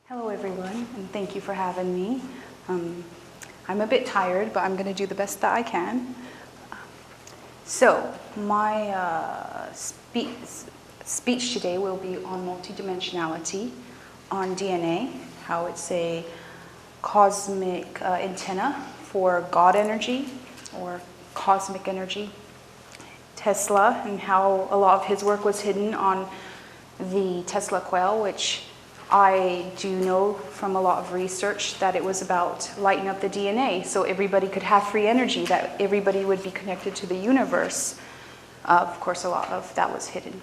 Hello everyone, and thank you for having me. I'm a bit tired, but I'm going to do the best that I can. So, my speech today will be on multidimensionality, on DNA, how it's a cosmic antenna for God energy, or cosmic energy. Tesla, and how a lot of his work was hidden on the Tesla coil, which I do know from a lot of research that it was about lighting up the DNA so everybody could have free energy, that everybody would be connected to the universe. Of course, a lot of that was hidden.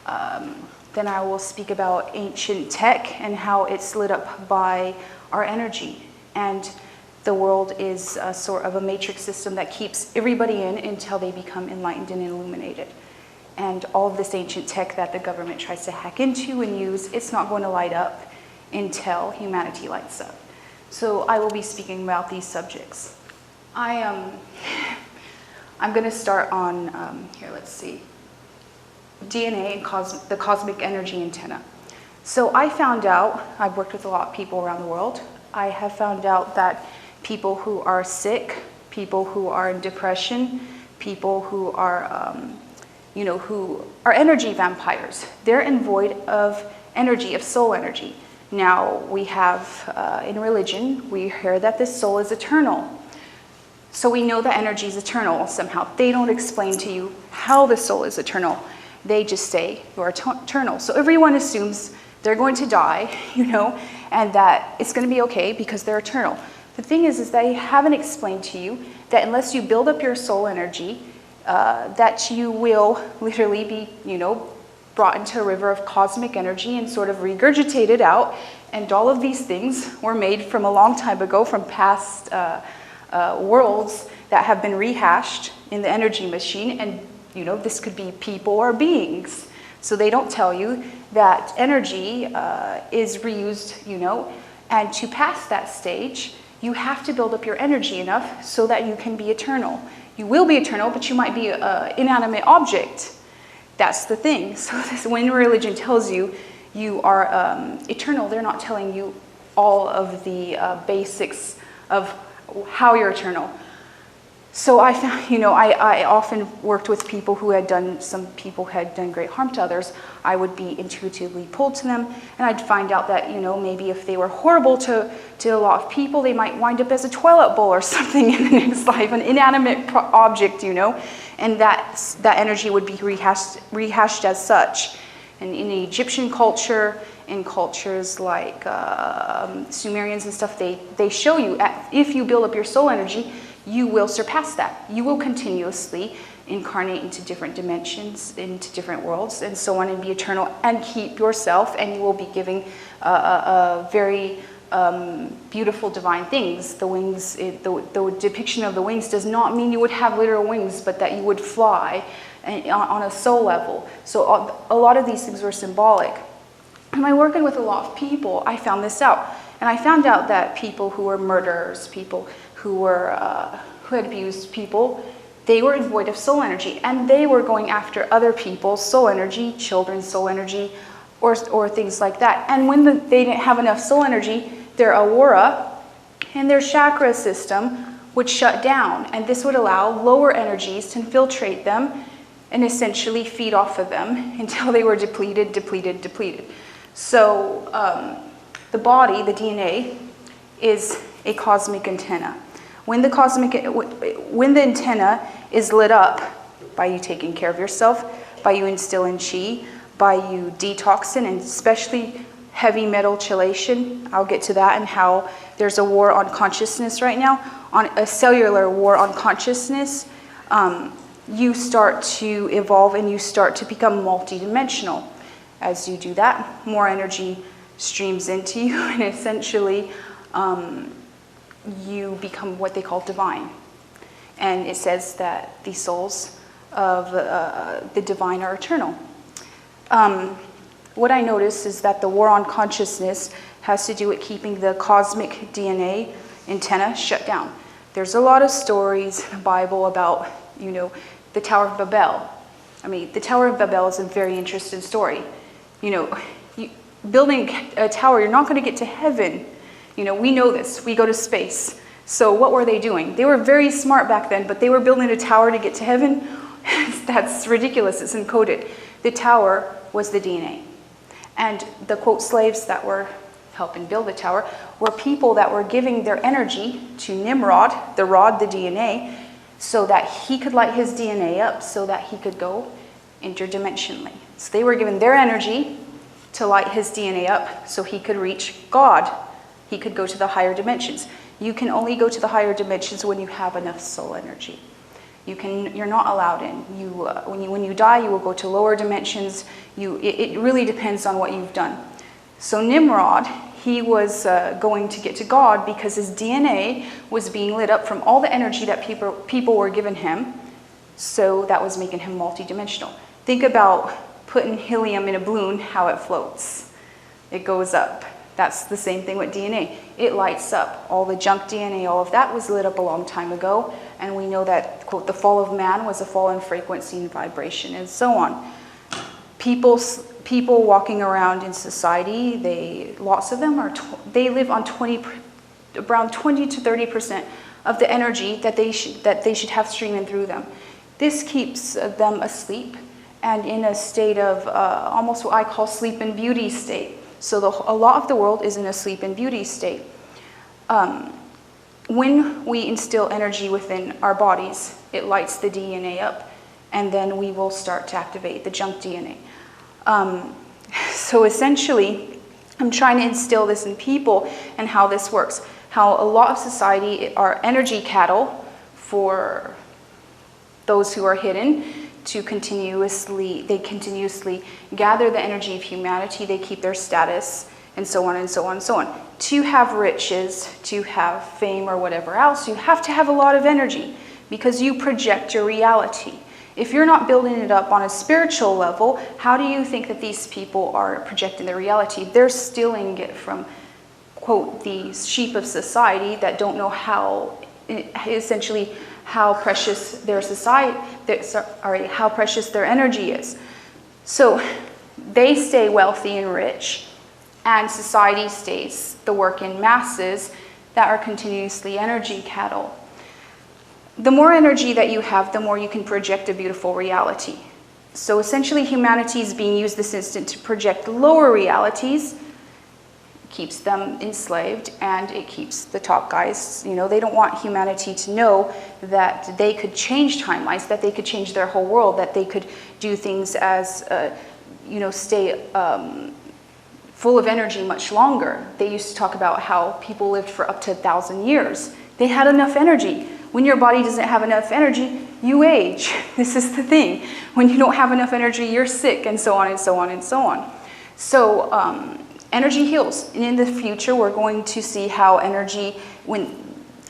Then I will speak about ancient tech and how it's lit up by our energy. And the world is a sort of a matrix system that keeps everybody in until they become enlightened and illuminated. And all of this ancient tech that the government tries to hack into and use, it's not going to light up until humanity lights up. So I will be speaking about these subjects. I'm going to start on, here, let's see, DNA and the cosmic energy antenna. So I found out, I've worked with a lot of people around the world, I have found out that people who are sick, people who are in depression, people who are who are energy vampires. They're void of energy, of soul energy. Now, we have, in religion, we hear that the soul is eternal. So we know that energy is eternal somehow. They don't explain to you how the soul is eternal. They just say you're eternal. So everyone assumes they're going to die, and that it's going to be okay because they're eternal. The thing is they haven't explained to you that unless you build up your soul energy, that you will literally be, brought into a river of cosmic energy and sort of regurgitated out. And all of these things were made from a long time ago, from past worlds that have been rehashed in the energy machine. And, this could be people or beings. So they don't tell you that energy is reused, and to pass that stage, you have to build up your energy enough so that you can be eternal. You will be eternal, but you might be an inanimate object. That's the thing. So when religion tells you you are eternal, they're not telling you all of the basics of how you're eternal. So I found, I often worked with people who had some people had done great harm to others. I would be intuitively pulled to them, and I'd find out that, maybe if they were horrible to a lot of people, they might wind up as a toilet bowl or something in the next life, an inanimate object, and that energy would be rehashed as such. And in the Egyptian culture, in cultures like Sumerians and stuff, they show you, if you build up your soul energy, you will surpass that. You will continuously incarnate into different dimensions, into different worlds, and so on, and be eternal, and keep yourself, and you will be giving a very beautiful divine things. The wings, the depiction of the wings does not mean you would have literal wings, but that you would fly on a soul level. So a lot of these things were symbolic. And by working with a lot of people, I found this out. And I found out that people who were murderers, people who had abused people, they were void of soul energy, and they were going after other people's soul energy, children's soul energy, or things like that. And when they didn't have enough soul energy, their aura and their chakra system would shut down, and this would allow lower energies to infiltrate them and essentially feed off of them until they were depleted. So the body, the DNA, is a cosmic antenna. When the antenna is lit up by you taking care of yourself, by you instilling chi, by you detoxing, and especially heavy metal chelation, I'll get to that, and how there's a war on consciousness right now, on a cellular war on consciousness, you start to evolve and you start to become multidimensional. As you do that, more energy streams into you, and essentially you become what they call divine. And it says that the souls of the divine are eternal. What I noticed is that the war on consciousness has to do with keeping the cosmic DNA antenna shut down. There's a lot of stories in the Bible about, the Tower of Babel. I mean, the Tower of Babel is a very interesting story. building a tower, you're not going to get to heaven. You know, we know this. We go to space. So what were they doing? They were very smart back then, but they were building a tower to get to heaven. That's ridiculous. It's encoded. The tower was the DNA. And the, quote, slaves that were helping build the tower were people that were giving their energy to Nimrod, the rod, the DNA, so that he could light his DNA up so that he could go interdimensionally. So they were giving their energy to light his DNA up so he could reach God. He could go to the higher dimensions. You can only go to the higher dimensions when you have enough soul energy. You're not allowed in. When you die, you will go to lower dimensions. It really depends on what you've done. So Nimrod, he was going to get to God because his DNA was being lit up from all the energy that people were giving him. So that was making him multidimensional. Think about putting helium in a balloon, how it floats. It goes up. That's the same thing with DNA. It lights up. All the junk DNA, all of that was lit up a long time ago. And we know that, quote, the fall of man was a fall in frequency and vibration and so on. People walking around in society, lots of them they live on around 20 to 30% of the energy that they should have streaming through them. This keeps them asleep and in a state of almost what I call sleep and beauty state. So a lot of the world is in a sleep and beauty state. When we instill energy within our bodies, it lights the DNA up, and then we will start to activate the junk DNA. So essentially, I'm trying to instill this in people and how this works. How a lot of society are energy cattle for those who are hidden. They continuously gather the energy of humanity, they keep their status, and so on and so on and so on. To have riches, to have fame or whatever else, you have to have a lot of energy because you project your reality. If you're not building it up on a spiritual level, how do you think that these people are projecting their reality? They're stealing it from, quote, these sheep of society that don't know how, essentially, how precious their how precious their energy is. So they stay wealthy and rich, and society stays the working masses that are continuously energy cattle. The more energy that you have, the more you can project a beautiful reality. So essentially humanity is being used this instant to project lower realities, keeps them enslaved, and it keeps the top guys, they don't want humanity to know that they could change timelines, that they could change their whole world, that they could do things as, stay full of energy much longer. They used to talk about how people lived for up to 1,000 years. They had enough energy. When your body doesn't have enough energy, you age. This is the thing. When you don't have enough energy, you're sick, and so on and so on and so on. So, energy heals, and in the future we're going to see how energy, when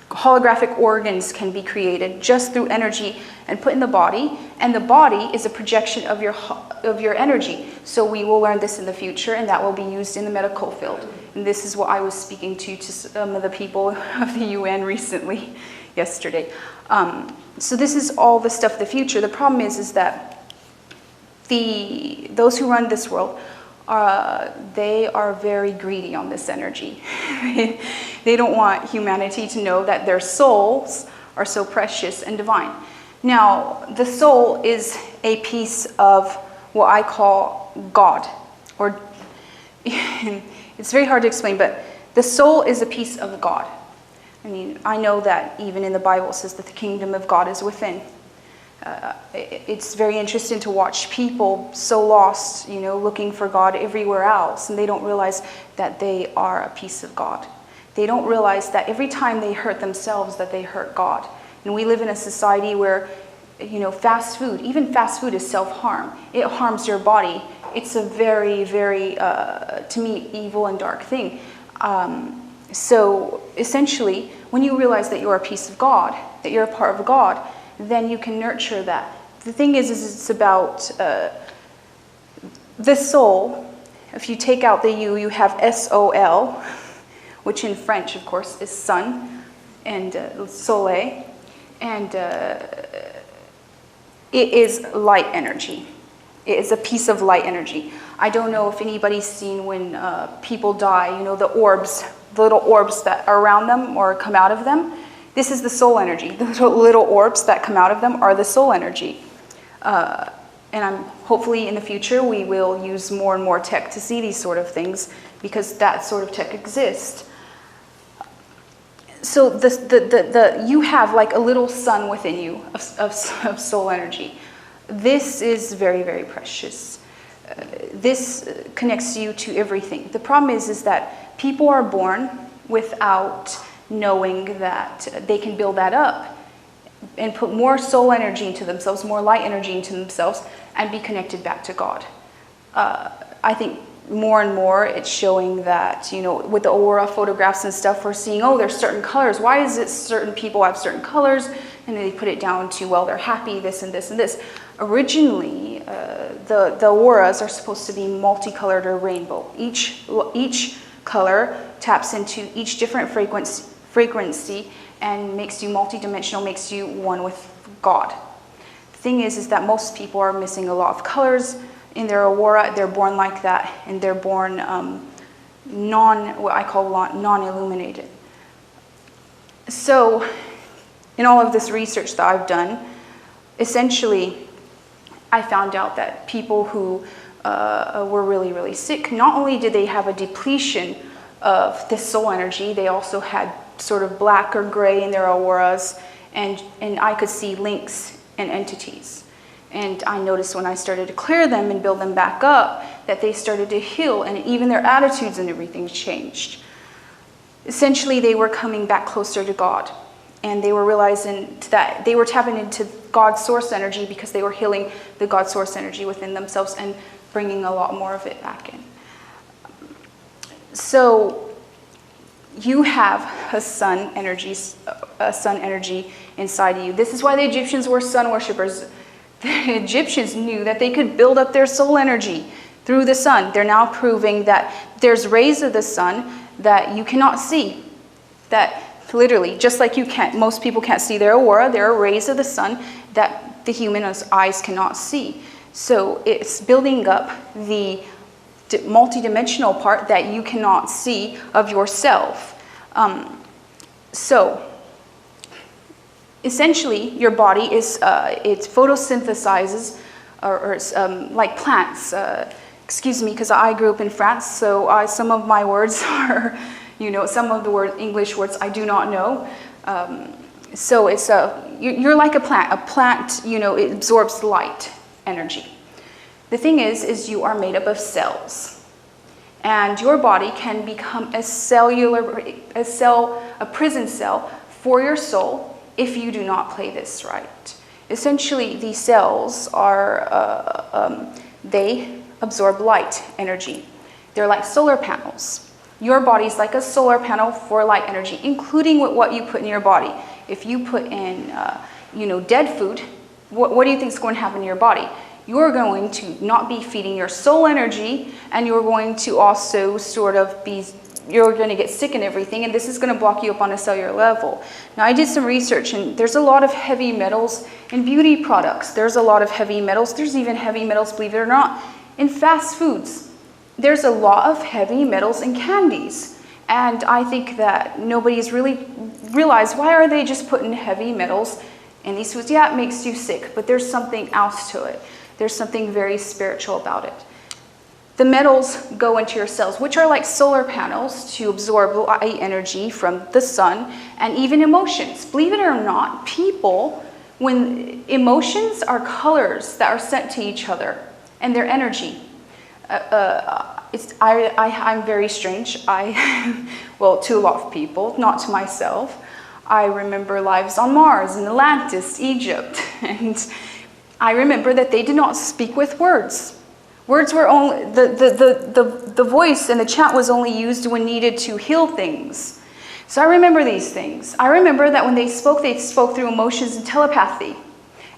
holographic organs can be created just through energy and put in the body, and the body is a projection of your energy. So we will learn this in the future, and that will be used in the medical field. And this is what I was speaking to some of the people of the UN recently, yesterday. So this is all the stuff of the future. The problem is that those who run this world, they are very greedy on this energy. They don't want humanity to know that their souls are so precious and divine. Now, the soul is a piece of what I call God. Or it's very hard to explain, but the soul is a piece of God. I mean, I know that even in the Bible it says that the kingdom of God is within. It's very interesting to watch people so lost, looking for God everywhere else, and they don't realize that they are a piece of God. They don't realize that every time they hurt themselves, that they hurt God. And we live in a society where, fast food, even fast food is self-harm. It harms your body. It's a very, very, to me, evil and dark thing. So essentially, when you realize that you're a piece of God, that you're a part of God, then you can nurture that. The thing is it's about the soul. If you take out the U, you have S-O-L, which in French, of course, is sun, and soleil, and it is light energy. It is a piece of light energy. I don't know if anybody's seen when people die, you know, the orbs, the little orbs that are around them or come out of them. This is the soul energy. The little orbs that come out of them are the soul energy. And hopefully in the future we will use more and more tech to see these sort of things, because that sort of tech exists. So you have like a little sun within you of soul energy. This is very, very precious. This connects you to everything. The problem is that people are born without knowing that they can build that up and put more soul energy into themselves, more light energy into themselves, and be connected back to God. I think more and more it's showing that, you know, with the aura photographs and stuff, we're seeing, oh, there's certain colors. Why is it certain people have certain colors? And they put it down to, well, they're happy, this and this and this. Originally, the auras are supposed to be multicolored or rainbow. Each color taps into each different frequency and makes you multidimensional, makes you one with God. The thing is that most people are missing a lot of colors in their aura. They're born like that, and they're born what I call non-illuminated. So in all of this research that I've done, essentially I found out that people who were really, really sick, not only did they have a depletion of this soul energy, they also had sort of black or gray in their auras, and I could see links and entities. And I noticed when I started to clear them and build them back up that they started to heal, and even their attitudes and everything changed. Essentially, they were coming back closer to God, and they were realizing that they were tapping into God's source energy because they were healing the God source energy within themselves and bringing a lot more of it back in. So you have a sun energy inside of you. This is why the Egyptians were sun worshippers. The Egyptians knew that they could build up their soul energy through the sun. They're now proving that there's rays of the sun that you cannot see. That literally, just like most people can't see their aura, there are rays of the sun that the human eyes cannot see. So it's building up the multidimensional part that you cannot see of yourself. So essentially, your body it photosynthesizes, or like plants. Excuse me, because I grew up in France, so some of my words are, you know, some of the English words I do not know. So it's you're like a plant. A plant, you know, it absorbs light energy. The thing is you are made up of cells, and your body can become a prison cell for your soul if you do not play this right. Essentially, these cells are, they absorb light energy. They're like solar panels. Your body's like a solar panel for light energy, including with what you put in your body. If you put in, you know, dead food, what do you think is going to happen to your body? You're going to not be feeding your soul energy, and you're going to also sort of you're going to get sick and everything, and this is going to block you up on a cellular level. Now, I did some research, and there's a lot of heavy metals in beauty products. There's a lot of heavy metals. There's even heavy metals, believe it or not, in fast foods. There's a lot of heavy metals in candies. And I think that nobody's really realized, why are they just putting heavy metals in these foods? Yeah, it makes you sick, but there's something else to it. There's something very spiritual about it. The metals go into your cells, which are like solar panels to absorb light energy from the sun, and even emotions. Believe it or not, people, when emotions are colors that are sent to each other, and their energy. I'm very strange. Well, to a lot of people, not to myself. I remember lives on Mars, in Atlantis, Egypt, and I remember that they did not speak with words. Words were only, the voice and the chat was only used when needed to heal things. So I remember these things. I remember that when they spoke through emotions and telepathy.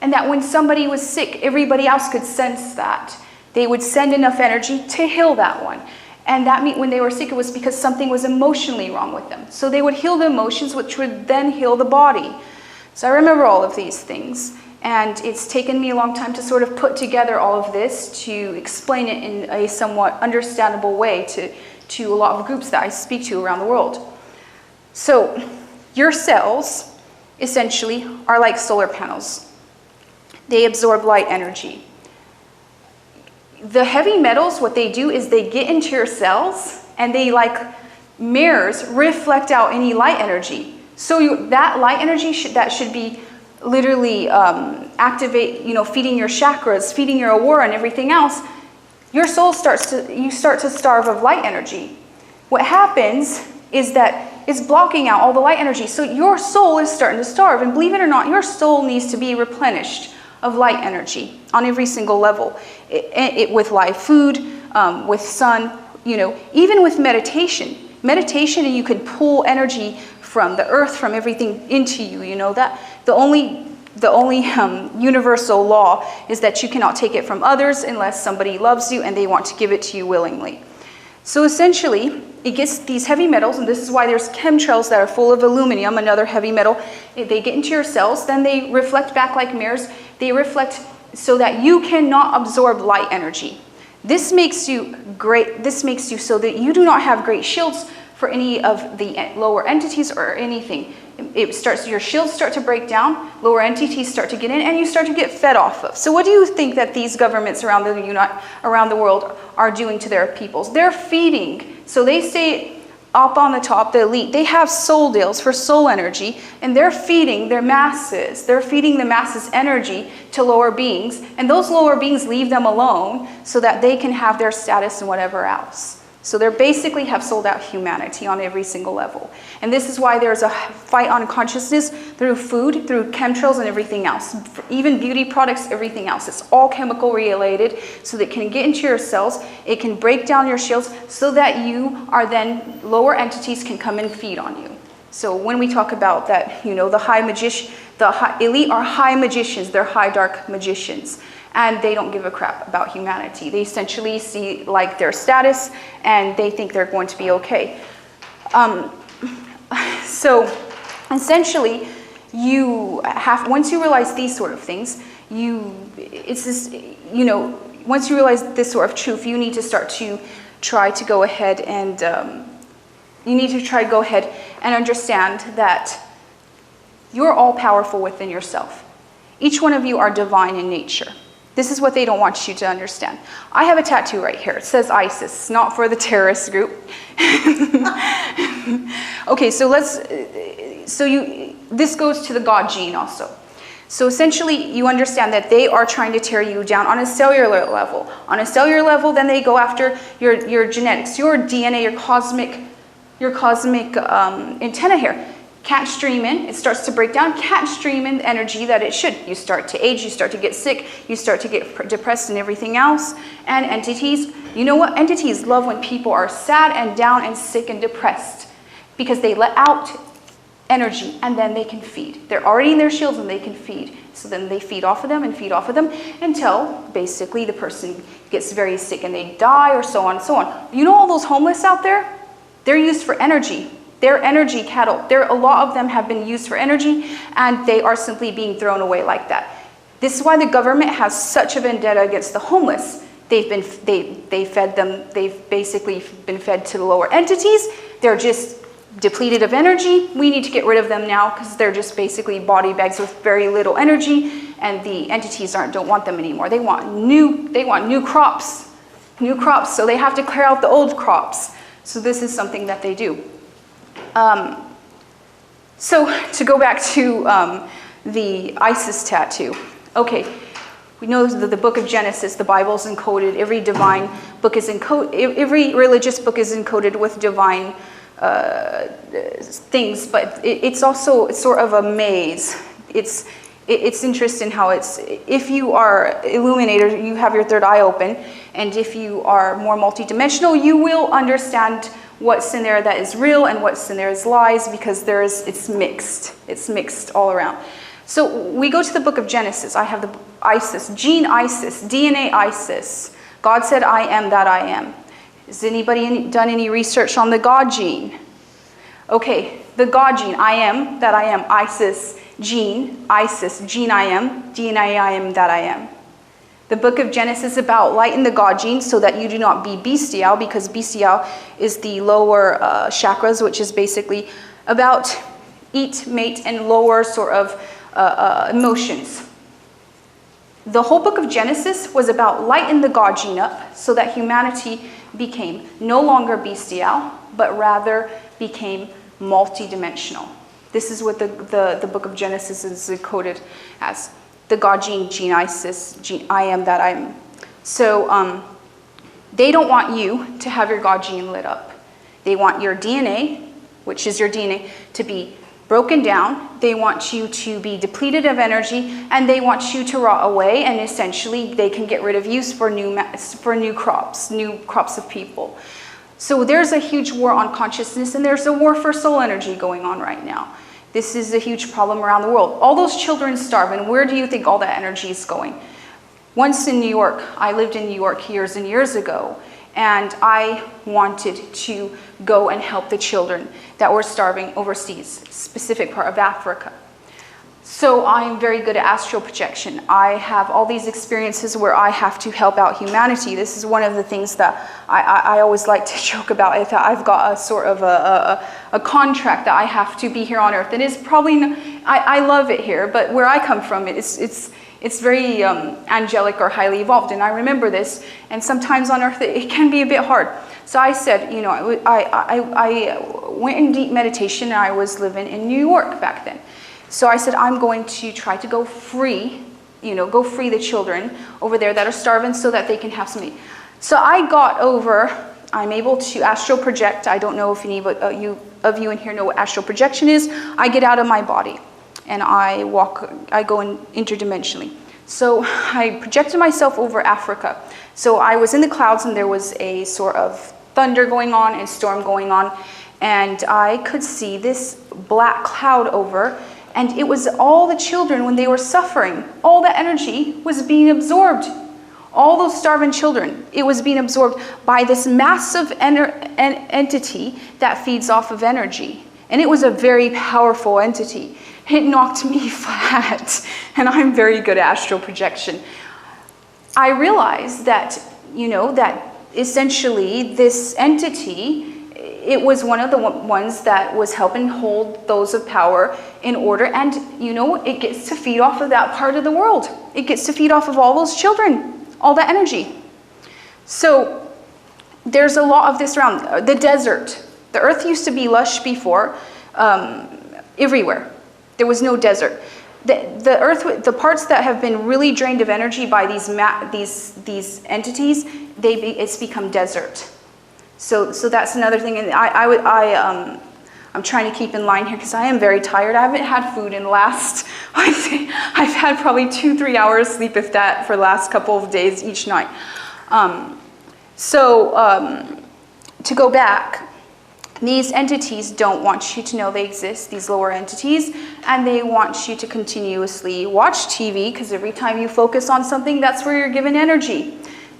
And that when somebody was sick, everybody else could sense that. They would send enough energy to heal that one. And that meant when they were sick, it was because something was emotionally wrong with them. So they would heal the emotions, which would then heal the body. So I remember all of these things. And it's taken me a long time to sort of put together all of this to explain it in a somewhat understandable way to a lot of groups that I speak to around the world. So your cells essentially are like solar panels. They absorb light energy. The heavy metals, what they do is they get into your cells and they, like mirrors, reflect out any light energy. So that light energy that should be literally activate, feeding your chakras, feeding your aura and everything else, your soul you start to starve of light energy. What happens is that it's blocking out all the light energy. So your soul is starting to starve. And believe it or not, your soul needs to be replenished of light energy on every single level. With live food, with sun, even with meditation. Meditation, and you can pull energy from the earth, from everything into you. That the only universal law is that you cannot take it from others unless somebody loves you and they want to give it to you willingly. So essentially, it gets these heavy metals, and this is why there's chemtrails that are full of aluminum, another heavy metal. They get into your cells, then they reflect back like mirrors. They reflect so that you cannot absorb light energy. This makes you so that you do not have great shields for any of the lower entities or anything. Your shields start to break down, lower entities start to get in, and you start to get fed off of. So what do you think that these governments around the world are doing to their peoples? They're feeding. So they say up on the top, the elite, they have soul deals for soul energy, and they're feeding their masses. They're feeding the masses energy to lower beings, and those lower beings leave them alone so that they can have their status and whatever else. So they basically have sold out humanity on every single level. And this is why there's a fight on consciousness through food, through chemtrails and everything else. Even beauty products, everything else. It's all chemical related, so that it can get into your cells. It can break down your shields so that you are then, lower entities can come and feed on you. So when we talk about that, the elite are high magicians. They're high dark magicians. And they don't give a crap about humanity. They essentially see like their status, and they think they're going to be okay. So essentially, once you realize these sort of things, once you realize this sort of truth, you need to start to try to go ahead and understand that you're all powerful within yourself. Each one of you are divine in nature. This is what they don't want you to understand. I have a tattoo right here. It says ISIS, not for the terrorist group. Okay, this goes to the God gene also. So essentially, you understand that they are trying to tear you down on a cellular level. On a cellular level, then they go after your genetics, your DNA, your cosmic antenna here. Can't stream in, it starts to break down, can't stream in the energy that it should. You start to age, you start to get sick, you start to get depressed and everything else. And entities, you know what? Entities love when people are sad and down and sick and depressed, because they let out energy and then they can feed. They're already in their shields and they can feed. So then they feed off of them and feed off of them until basically the person gets very sick and they die, or so on and so on. You know all those homeless out there? They're used for energy. They're energy cattle. A lot of them have been used for energy, and they are simply being thrown away like that. This is why the government has such a vendetta against the homeless. They fed them. They've basically been fed to the lower entities. They're just depleted of energy. We need to get rid of them now because they're just basically body bags with very little energy, and the entities don't want them anymore. They want new crops, So they have to clear out the old crops. So this is something that they do. So to go back to the ISIS tattoo. Okay, we know that the book of Genesis, the Bible is encoded. Every divine book is encoded. Every religious book is encoded with divine things, but it's sort of a maze. It's interesting how if you are illuminated, you have your third eye open, and if you are more multidimensional, you will understand what's in there that is real and what's in there is lies, because it's mixed. It's mixed all around. So we go to the book of Genesis. I have the ISIS, gene ISIS, DNA ISIS. God said, I am that I am. Has anybody done any research on the God gene? Okay, the God gene, I am that I am, ISIS, gene, Isis, gene I am, gene I am that I am. The book of Genesis is about lighten the God gene so that you do not be bestial, because bestial is the lower chakras, which is basically about eat, mate, and lower sort of emotions. The whole book of Genesis was about lighten the God gene up so that humanity became no longer bestial, but rather became multidimensional. This is what the book of Genesis is coded as. The God gene, gene Isis, gene I am that I am. So they don't want you to have your God gene lit up. They want your DNA, which is your DNA, to be broken down. They want you to be depleted of energy, and they want you to rot away, and essentially they can get rid of you for new crops of people. So there's a huge war on consciousness, and there's a war for soul energy going on right now. This is a huge problem around the world. All those children starve, and where do you think all that energy is going? Once in New York, I lived in New York years and years ago, and I wanted to go and help the children that were starving overseas, specific part of Africa. So I'm very good at astral projection. I have all these experiences where I have to help out humanity. This is one of the things that I always like to joke about. I've got a sort of a contract that I have to be here on Earth. And it's probably, I love it here, but where I come from, it's very angelic or highly evolved. And I remember this, and sometimes on Earth it can be a bit hard. So I said, you know, I went in deep meditation, and I was living in New York back then. So I said, I'm going to try to go free, go free the children over there that are starving so that they can have something. So I got over, I'm able to astral project. I don't know if any of you in here know what astral projection is. I get out of my body and I go in interdimensionally. So I projected myself over Africa. So I was in the clouds, and there was a sort of thunder going on and storm going on. And I could see this black cloud over. And it was all the children when they were suffering. All the energy was being absorbed. All those starving children, it was being absorbed by this massive entity that feeds off of energy. And it was a very powerful entity. It knocked me flat. And I'm very good at astral projection. I realized that, that essentially this entity, it was one of the ones that was helping hold those of power in order. And, it gets to feed off of that part of the world. It gets to feed off of all those children, all that energy. So there's a lot of this around. The desert. The earth used to be lush before, everywhere. There was no desert. The earth, the parts that have been really drained of energy by these entities, it's become desert. So that's another thing, and I'm trying to keep in line here because I am very tired. I haven't had food in the last, I've had probably 2-3 hours sleep, if that, for the last couple of days each night. To go back, these entities don't want you to know they exist, these lower entities, and they want you to continuously watch TV, because every time you focus on something, that's where you're given energy.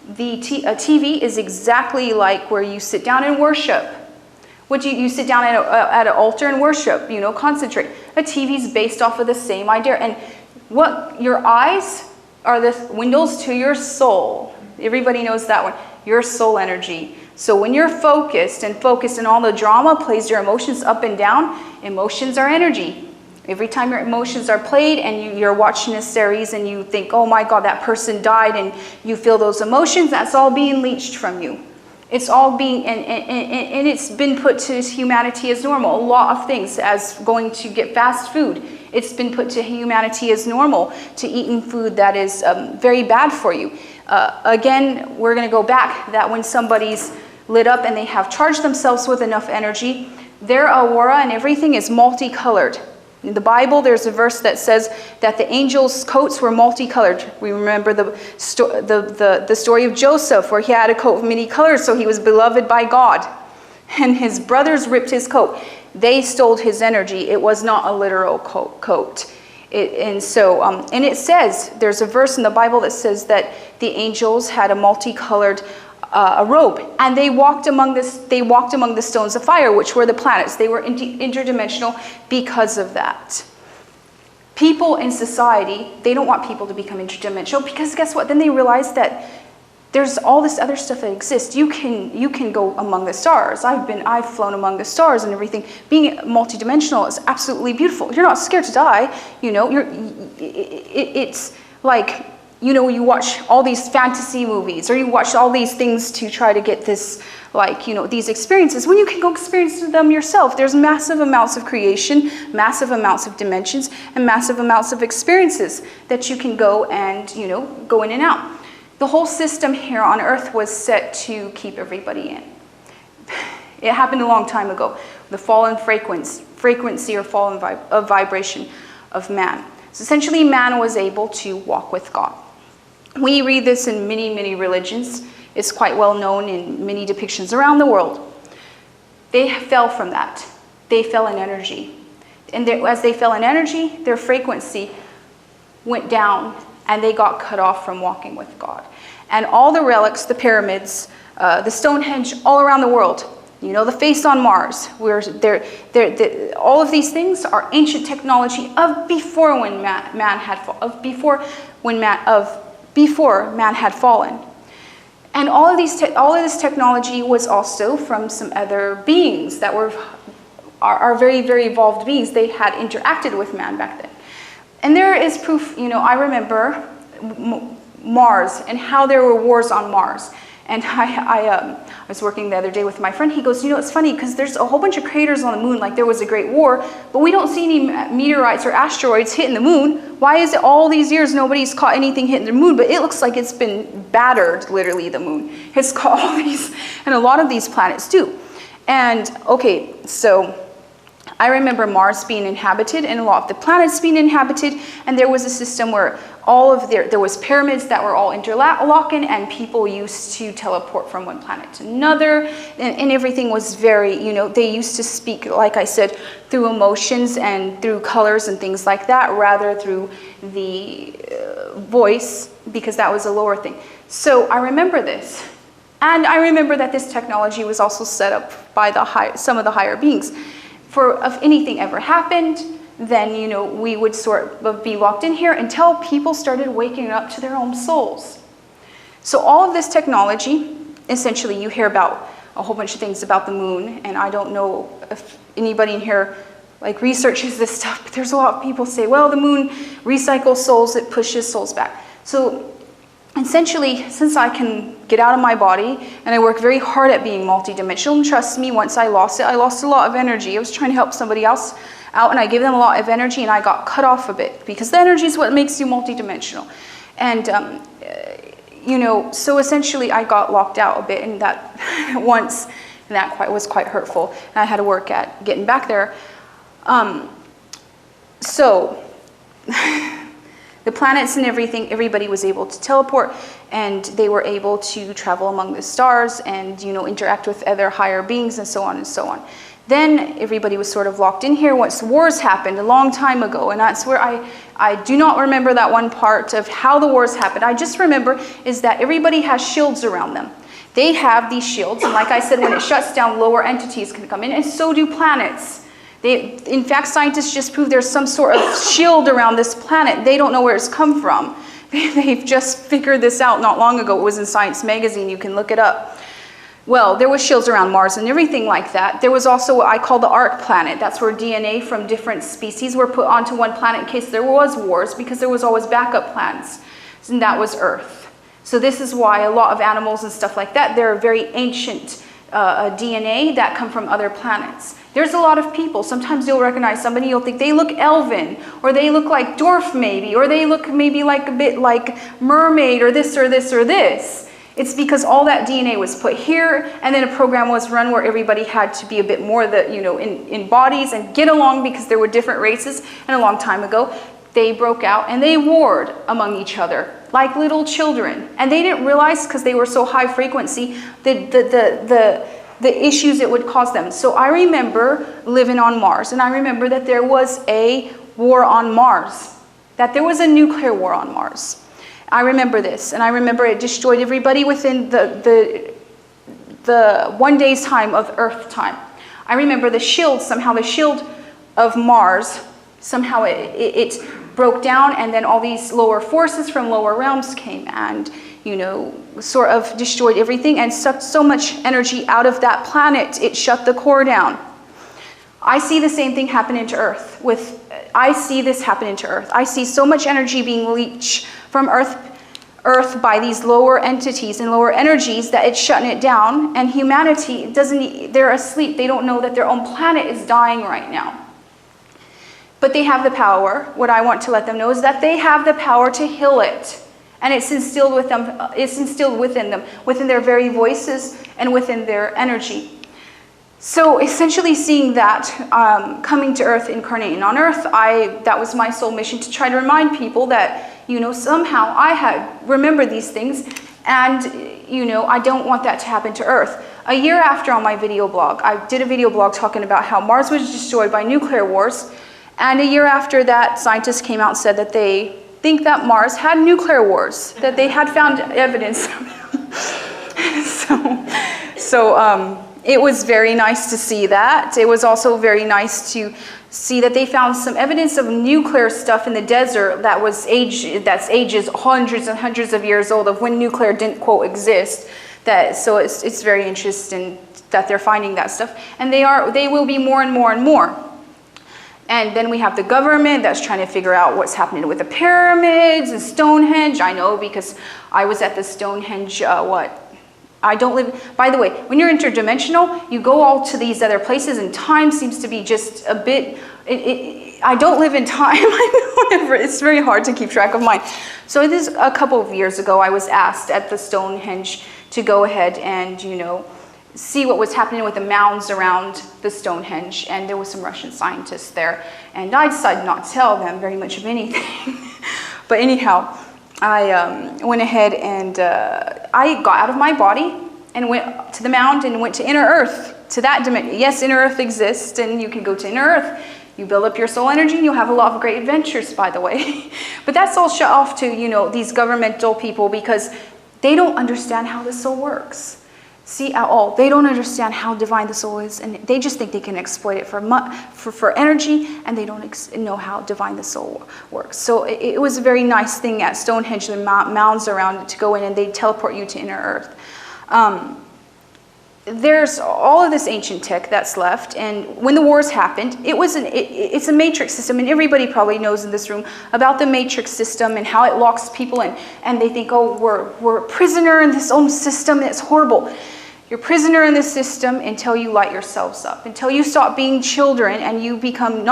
A TV is exactly like where you sit down and worship. Would you sit down at an altar and worship, concentrate. A TV is based off of the same idea. And what your eyes are the windows to your soul. Everybody knows that one. Your soul energy. So when you're focused and all the drama plays your emotions up and down, emotions are energy. Every time your emotions are played and you're watching a series and you think, oh my God, that person died, and you feel those emotions, that's all being leached from you. It's all being, and it's been put to humanity as normal. A lot of things, as going to get fast food, it's been put to humanity as normal, to eating food that is very bad for you. Again, we're going to go back that when somebody's lit up and they have charged themselves with enough energy, their aura and everything is multicolored. In the Bible, there's a verse that says that the angels' coats were multicolored. We remember the story of Joseph, where he had a coat of many colors, so he was beloved by God. And his brothers ripped his coat. They stole his energy. It was not a literal coat. And it says, there's a verse in the Bible that says that the angels had a multicolored a robe, and they walked among the stones of fire, which were the planets. They were interdimensional because of that. people in society, they don't want people to become interdimensional, because guess what? Then they realize that there's all this other stuff that exists. You can go among the stars. I've flown among the stars and everything. Being multidimensional is absolutely beautiful. You're not scared to die. You know, it's like, you know, you watch all these fantasy movies, or you watch all these things to try to get this, like, you know, these experiences, when you can go experience them yourself. There's massive amounts of creation, massive amounts of dimensions, and massive amounts of experiences that you can go and, you know, go in and out. The whole system here on Earth was set to keep everybody in. It happened a long time ago. The fallen frequency or fallen vibration of man. So essentially, man was able to walk with God. We read this in many, many religions. It's quite well known in many depictions around the world. They fell from that. They fell in energy. And as they fell in energy, their frequency went down, and they got cut off from walking with God. And all the relics, the pyramids, the Stonehenge, all around the world, you know, the face on Mars, all of these things are ancient technology of before when man had fallen. And all of this technology was also from some other beings that are very, very evolved beings. They had interacted with man back then. And there is proof, you know, I remember Mars and how there were wars on Mars. And I was working the other day with my friend. He goes, you know, it's funny because there's a whole bunch of craters on the moon, like there was a great war, but we don't see any meteorites or asteroids hitting the moon. Why is it all these years nobody's caught anything hitting the moon? But it looks like it's been battered, literally, the moon. It's caught all these, and a lot of these planets do. And okay, so I remember Mars being inhabited and a lot of the planets being inhabited, and there was a system where there was pyramids that were all interlocking, and people used to teleport from one planet to another, and everything was very, you know, they used to speak, like I said, through emotions and through colors and things like that, rather through the voice, because that was a lower thing. So I remember this. And I remember that this technology was also set up by some of the higher beings. If anything ever happened, then, you know, we would sort of be locked in here until people started waking up to their own souls. So all of this technology, essentially, you hear about a whole bunch of things about the moon, and I don't know if anybody in here like researches this stuff, but there's a lot of people say, well, the moon recycles souls, it pushes souls back. So essentially, since I can get out of my body, and I work very hard at being multidimensional, and trust me, once I lost it, I lost a lot of energy. I was trying to help somebody else out, and I gave them a lot of energy, and I got cut off a bit, because the energy is what makes you multidimensional. And, you know, so essentially I got locked out a bit, and that once, and that was quite hurtful, and I had to work at getting back there. So, the planets and everything, everybody was able to teleport, and they were able to travel among the stars and, you know, interact with other higher beings and so on and so on. Then everybody was sort of locked in here once wars happened a long time ago, and that's where I do not remember that one part of how the wars happened. I just remember is that everybody has shields around them. They have these shields, and like I said, when it shuts down, lower entities can come in, and so do planets. In fact, scientists just proved there's some sort of shield around this planet. They don't know where it's come from. They've just figured this out not long ago. It was in Science magazine. You can look it up. Well, there was shields around Mars and everything like that. There was also what I call the Ark planet. That's where DNA from different species were put onto one planet in case there was wars, because there was always backup plans. And that was Earth. So this is why a lot of animals and stuff like that, they're very ancient DNA that come from other planets. There's a lot of people. Sometimes you'll recognize somebody, you'll think they look elven, or they look like dwarf maybe, or they look maybe like a bit like mermaid, or this or this or this. It's because all that DNA was put here, and then a program was run where everybody had to be a bit more in bodies and get along, because there were different races, and a long time ago they broke out and they warred among each other like little children. And they didn't realize, because they were so high frequency, the issues it would cause them. So I remember living on Mars, and I remember that there was a war on Mars, that there was a nuclear war on Mars. I remember this, and I remember it destroyed everybody within the 1 day's time of Earth time. I remember the shield, somehow the shield of Mars, somehow it broke down, and then all these lower forces from lower realms came and, you know, sort of destroyed everything and sucked so much energy out of that planet, it shut the core down. I see the same thing happen into Earth. I see this happen into Earth. I see so much energy being leached from Earth by these lower entities and lower energies that it's shutting it down, and humanity they're asleep. They don't know that their own planet is dying right now. But they have the power. What I want to let them know is that they have the power to heal it. And it's instilled with them, it's instilled within them, within their very voices and within their energy. So essentially seeing that coming to Earth, incarnating on Earth, that was my soul mission, to try to remind people that, you know, somehow I had remembered these things, and, you know, I don't want that to happen to Earth. A year after, on my video blog, I did a video blog talking about how Mars was destroyed by nuclear wars, and a year after that, scientists came out and said that they think that Mars had nuclear wars, that they had found evidence. So it was very nice to see that. It was also very nice to see that they found some evidence of nuclear stuff in the desert that's ages hundreds and hundreds of years old, of when nuclear didn't, quote, exist. So it's very interesting that they're finding that stuff, and they will be more and more and more. And then we have the government that's trying to figure out what's happening with the pyramids and Stonehenge. I know, because I was at the Stonehenge, I don't live, by the way, when you're interdimensional, you go all to these other places, and time seems to be just a bit, I don't live in time. I know, it's very hard to keep track of mine. So this, a couple of years ago, I was asked at the Stonehenge to go ahead and, you know, see what was happening with the mounds around the Stonehenge, and there was some Russian scientists there, and I decided not to tell them very much of anything. But anyhow, I went ahead and I got out of my body and went to the mound and went to inner Earth, to that dimension. Yes, inner Earth exists, and you can go to inner Earth. You build up your soul energy, and you'll have a lot of great adventures, by the way. But that's all shut off to, you know, these governmental people, because they don't understand how the soul works. See, at all. They don't understand how divine the soul is, and they just think they can exploit it for energy, and they don't know how divine the soul works. So it was a very nice thing at Stonehenge, the mounds around it, to go in and they teleport you to inner Earth. There's all of this ancient tech that's left, and when the wars happened, it's a matrix system, and everybody probably knows in this room about the matrix system and how it locks people in, and they think, oh, we're a prisoner in this own system, and it's horrible. You're a prisoner in this system until you light yourselves up, until you stop being children and you become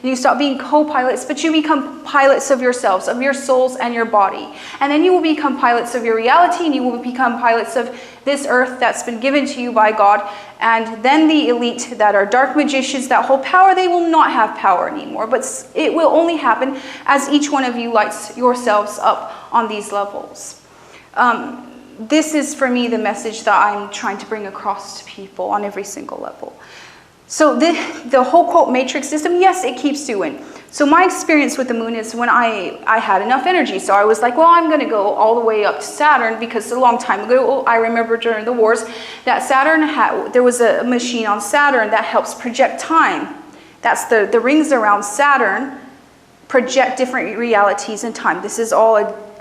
you stop being co-pilots, but you become pilots of yourselves, of your souls and your body. And then you will become pilots of your reality, and you will become pilots of this earth that's been given to you by God. And then the elite that are dark magicians that hold power, they will not have power anymore. But it will only happen as each one of you lights yourselves up on these levels. This is, for me, the message that I'm trying to bring across to people on every single level. So the whole, quote, matrix system, yes, it keeps doing. So my experience with the moon is when I had enough energy. So I was like, well, I'm going to go all the way up to Saturn, because a long time ago, I remember during the wars, that there was a machine on Saturn that helps project time. That's the rings around Saturn project different realities in time. This is all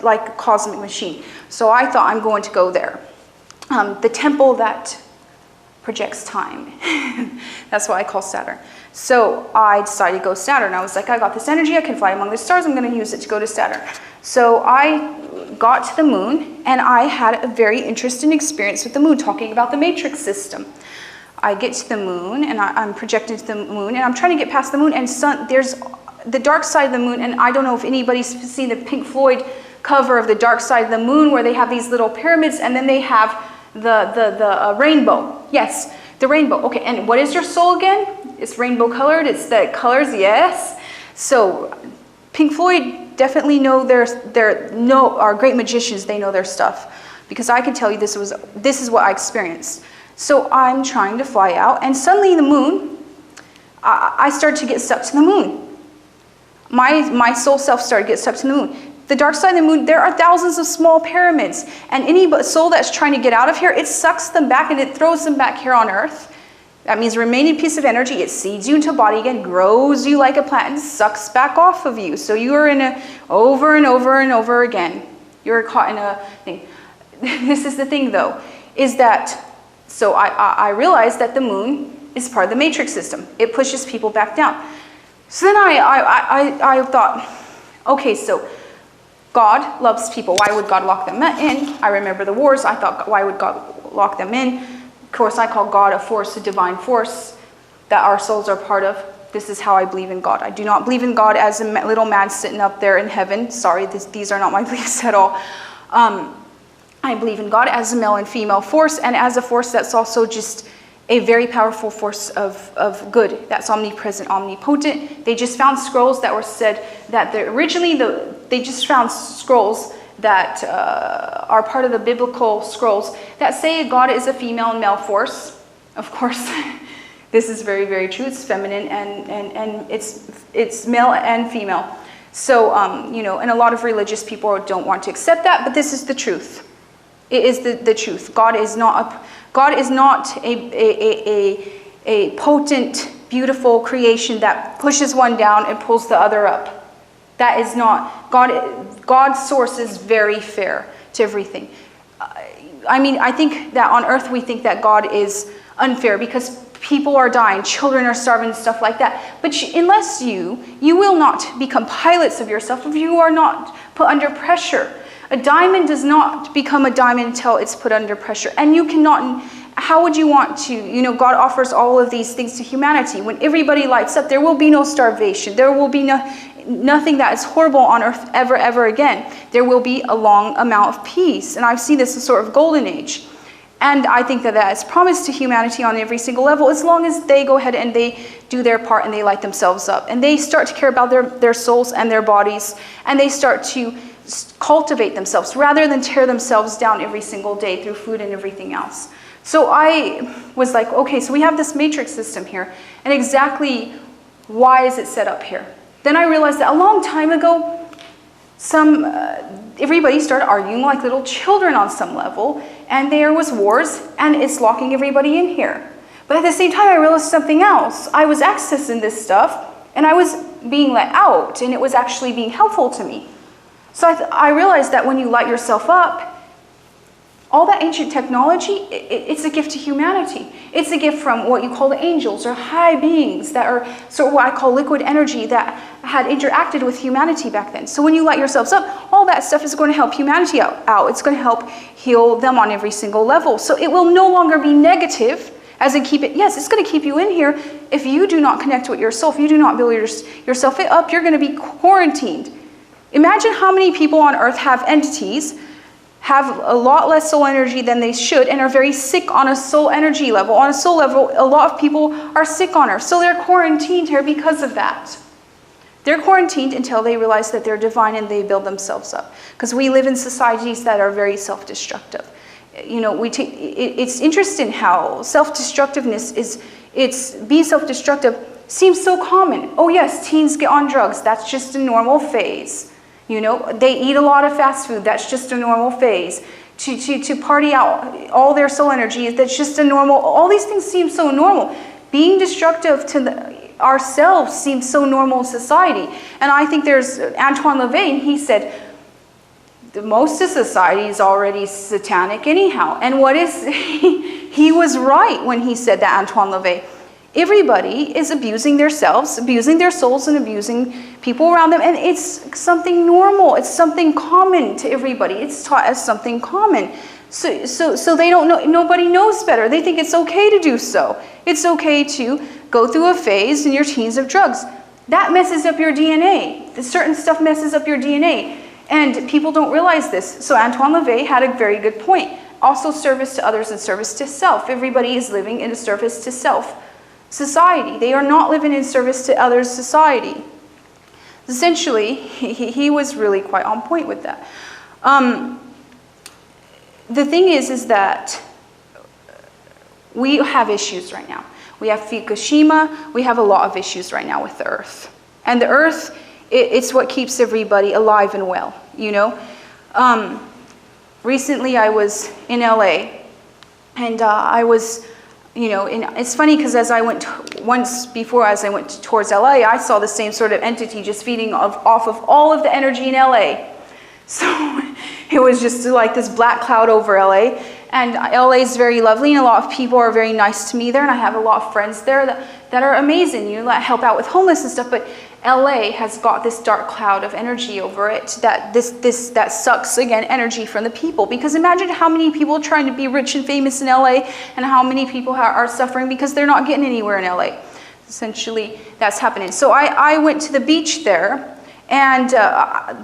like a cosmic machine. So I thought, I'm going to go there. The temple that projects time. That's what I call Saturn. So I decided to go to Saturn. I was like, I got this energy, I can fly among the stars, I'm going to use it to go to Saturn. So I got to the moon, and I had a very interesting experience with the moon, talking about the matrix system. I get to the moon, and I'm projected to the moon, and I'm trying to get past the moon, and there's the dark side of the moon, and I don't know if anybody's seen the Pink Floyd cover of the dark side of the moon, where they have these little pyramids, and then they have the rainbow. Yes, the rainbow. Okay, and what is your soul again? It's rainbow colored. It's the colors. Yes. So Pink Floyd definitely are great magicians. They know their stuff, because I can tell you this is what I experienced. So I'm trying to fly out, and suddenly the moon, I started to get stuck to the moon. My soul self started to get stuck to the moon. The dark side of the moon, there are thousands of small pyramids, and any soul that's trying to get out of here, it sucks them back and it throws them back here on Earth. That means remaining piece of energy. It seeds you into a body again, grows you like a plant, and sucks back off of you. So you are in a over and over and over again. You're caught in a thing. This is the thing, though, is that, so I realized that the moon is part of the matrix system. It pushes people back down. So then I thought, okay, so God loves people. Why would God lock them in? I remember the wars. I thought, why would God lock them in? Of course, I call God a force, a divine force that our souls are part of. This is how I believe in God. I do not believe in God as a little man sitting up there in heaven. Sorry, these are not my beliefs at all. I believe in God as a male and female force, and as a force that's also just a very powerful force of good. That's omnipresent, omnipotent. They just found scrolls that were said that they just found scrolls that are part of the biblical scrolls that say God is a female and male force. Of course, this is very, very true. It's feminine and it's male and female. So, and a lot of religious people don't want to accept that, but this is the truth. It is the truth. God is not a potent, beautiful creation that pushes one down and pulls the other up. That is not God. God's source is very fair to everything. I think that on earth we think that God is unfair because people are dying, children are starving, stuff like that. But unless you will not become pilots of yourself if you are not put under pressure. A diamond does not become a diamond until it's put under pressure. And you cannot, how would you want to, God offers all of these things to humanity. When everybody lights up, there will be no starvation. There will be nothing that is horrible on earth ever again. There will be a long amount of peace. And I've seen this as sort of golden age. And I think that is promised to humanity on every single level, as long as they go ahead and they do their part and they light themselves up. And they start to care about their souls and their bodies. And they start to cultivate themselves rather than tear themselves down every single day through food and everything else. So I was like, okay, so we have this matrix system here. And exactly why is it set up here? Then I realized that a long time ago, everybody started arguing like little children on some level, and there was wars, and it's locking everybody in here. But at the same time, I realized something else. I was accessing this stuff, and I was being let out, and it was actually being helpful to me. So I realized that when you light yourself up, all that ancient technology, it's a gift to humanity. It's a gift from what you call the angels or high beings that are sort of what I call liquid energy that had interacted with humanity back then. So when you light yourselves up, all that stuff is going to help humanity out. It's going to help heal them on every single level. So it will no longer be negative, as in yes, it's going to keep you in here. If you do not connect with yourself, if you do not build yourself up, you're going to be quarantined. Imagine how many people on earth have entities, have a lot less soul energy than they should, and are very sick on a soul energy level. On a soul level, a lot of people are sick on earth. So they're quarantined here because of that. They're quarantined until they realize that they're divine and they build themselves up. Because we live in societies that are very self-destructive. It's interesting how self-destructiveness being self-destructive seems so common. Oh yes, teens get on drugs. That's just a normal phase. They eat a lot of fast food. That's just a normal phase. To party out all their soul energy, that's just a normal. All these things seem so normal. Being destructive to ourselves seems so normal in society. And I think there's Antoine LaVey, he said, most of society is already satanic anyhow. And he was right when he said that, Antoine LaVey. Everybody is abusing themselves, abusing their souls, and abusing people around them. And it's something normal. It's something common to everybody. It's taught as something common. So they don't know, nobody knows better. They think it's okay to do so. It's okay to go through a phase in your teens of drugs. That messes up your DNA. The certain stuff messes up your DNA. And people don't realize this. So Antoine LaVey had a very good point. Also service to others and service to self. Everybody is living in a service to self society. They are not living in service to others' society. Essentially, he was really quite on point with that. The thing is that we have issues right now. We have Fukushima. We have a lot of issues right now with the Earth. And the Earth, it's what keeps everybody alive and well, Recently, I was in LA, and I was And it's funny because as I went towards LA, I saw the same sort of entity just feeding off of all of the energy in LA. So it was just like this black cloud over LA. And LA is very lovely, and a lot of people are very nice to me there, and I have a lot of friends there that are amazing. Help out with homeless and stuff. But LA has got this dark cloud of energy over it that sucks, again, energy from the people. Because imagine how many people are trying to be rich and famous in LA, and how many people are suffering because they're not getting anywhere in LA. Essentially, that's happening. So I went to the beach there, and I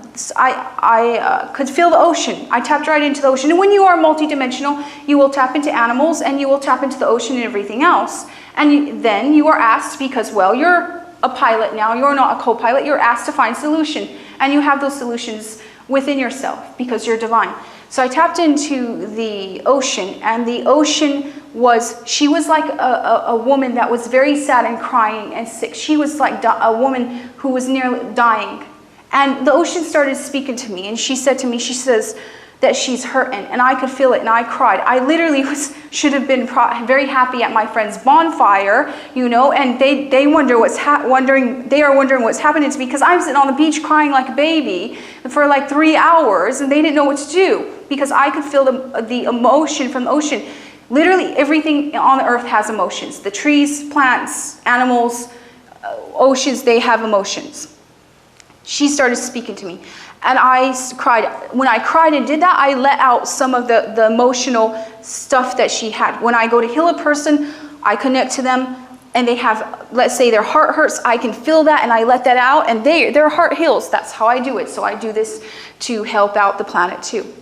could feel the ocean. I tapped right into the ocean. And when you are multidimensional, you will tap into animals, and you will tap into the ocean and everything else. And then you are asked, because, well, you're a pilot now, you're not a co-pilot, you're asked to find solution. And you have those solutions within yourself because you're divine. So I tapped into the ocean, and the ocean she was like a woman that was very sad and crying and sick. She was like a woman who was nearly dying. And the ocean started speaking to me, and she said to me, she says that she's hurting, and I could feel it, and I cried. I literally should have been very happy at my friend's bonfire, and they are wondering what's happening to me, because I'm sitting on the beach crying like a baby for like 3 hours, and they didn't know what to do, because I could feel the emotion from the ocean. Literally everything on the earth has emotions. The trees, plants, animals, oceans, they have emotions. She started speaking to me, and I cried. When I cried and did that, I let out some of the emotional stuff that she had. When I go to heal a person, I connect to them, and they have, let's say their heart hurts, I can feel that, and I let that out, and their heart heals. That's how I do it. So I do this to help out the planet too.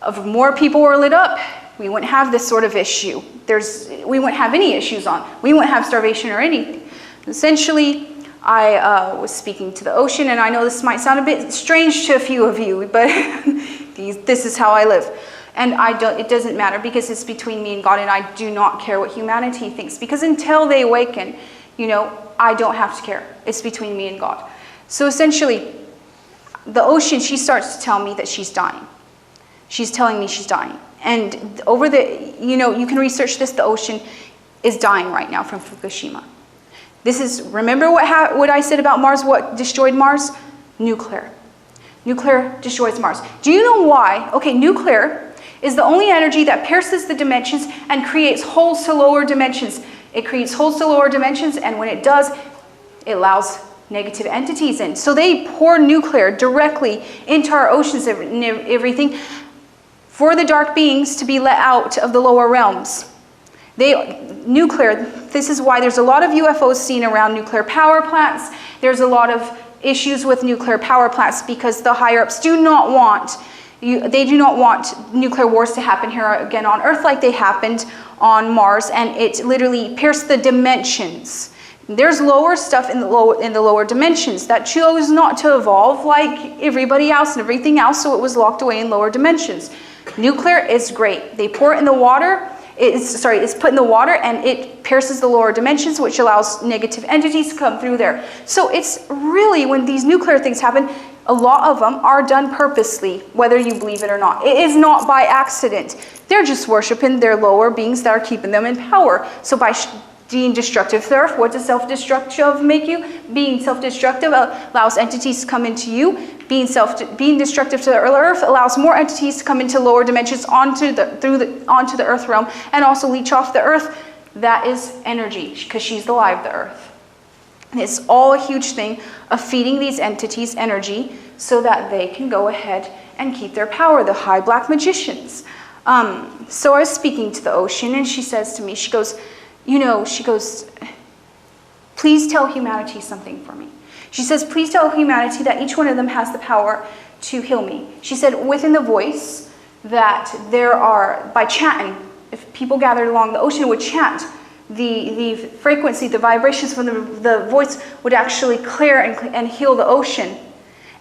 If more people were lit up, we wouldn't have this sort of issue. We wouldn't have any issues on. We wouldn't have starvation or anything. Essentially, I was speaking to the ocean, and I know this might sound a bit strange to a few of you, but this is how I live. And it doesn't matter, because it's between me and God, and I do not care what humanity thinks, because until they awaken, I don't have to care. It's between me and God. So essentially, the ocean, she starts to tell me that she's dying. She's telling me she's dying. And you can research this, the ocean is dying right now from Fukushima. Remember what I said about Mars, what destroyed Mars? Nuclear. Nuclear destroys Mars. Do you know why? Okay, nuclear is the only energy that pierces the dimensions and creates holes to lower dimensions. It creates holes to lower dimensions, and when it does, it allows negative entities in. So they pour nuclear directly into our oceans and everything for the dark beings to be let out of the lower realms. Nuclear, this is why there's a lot of UFOs seen around nuclear power plants. There's a lot of issues with nuclear power plants because the higher-ups do not want nuclear wars to happen here again on Earth like they happened on Mars, and it literally pierced the dimensions. There's lower stuff in the lower dimensions that chose not to evolve like everybody else and everything else, so it was locked away in lower dimensions. Nuclear is great. They pour it in the water. It's put in the water, and it pierces the lower dimensions, which allows negative entities to come through there. So it's really, when these nuclear things happen, a lot of them are done purposely, whether you believe it or not. It is not by accident. They're just worshiping their lower beings that are keeping them in power. So by being destructive to the earth, what does self-destructive make you? Being self-destructive allows entities to come into you. Being destructive to the earth allows more entities to come into lower dimensions onto the earth realm, and also leech off the earth. That is energy, because she's the lie of the earth. And it's all a huge thing of feeding these entities energy so that they can go ahead and keep their power, the high black magicians. So I was speaking to the ocean, and she says to me, she goes, please tell humanity something for me. She says, please tell humanity that each one of them has the power to heal me. She said, within the voice, that there are, by chanting, if people gathered along the ocean would chant, the frequency, the vibrations from the voice would actually clear and heal the ocean.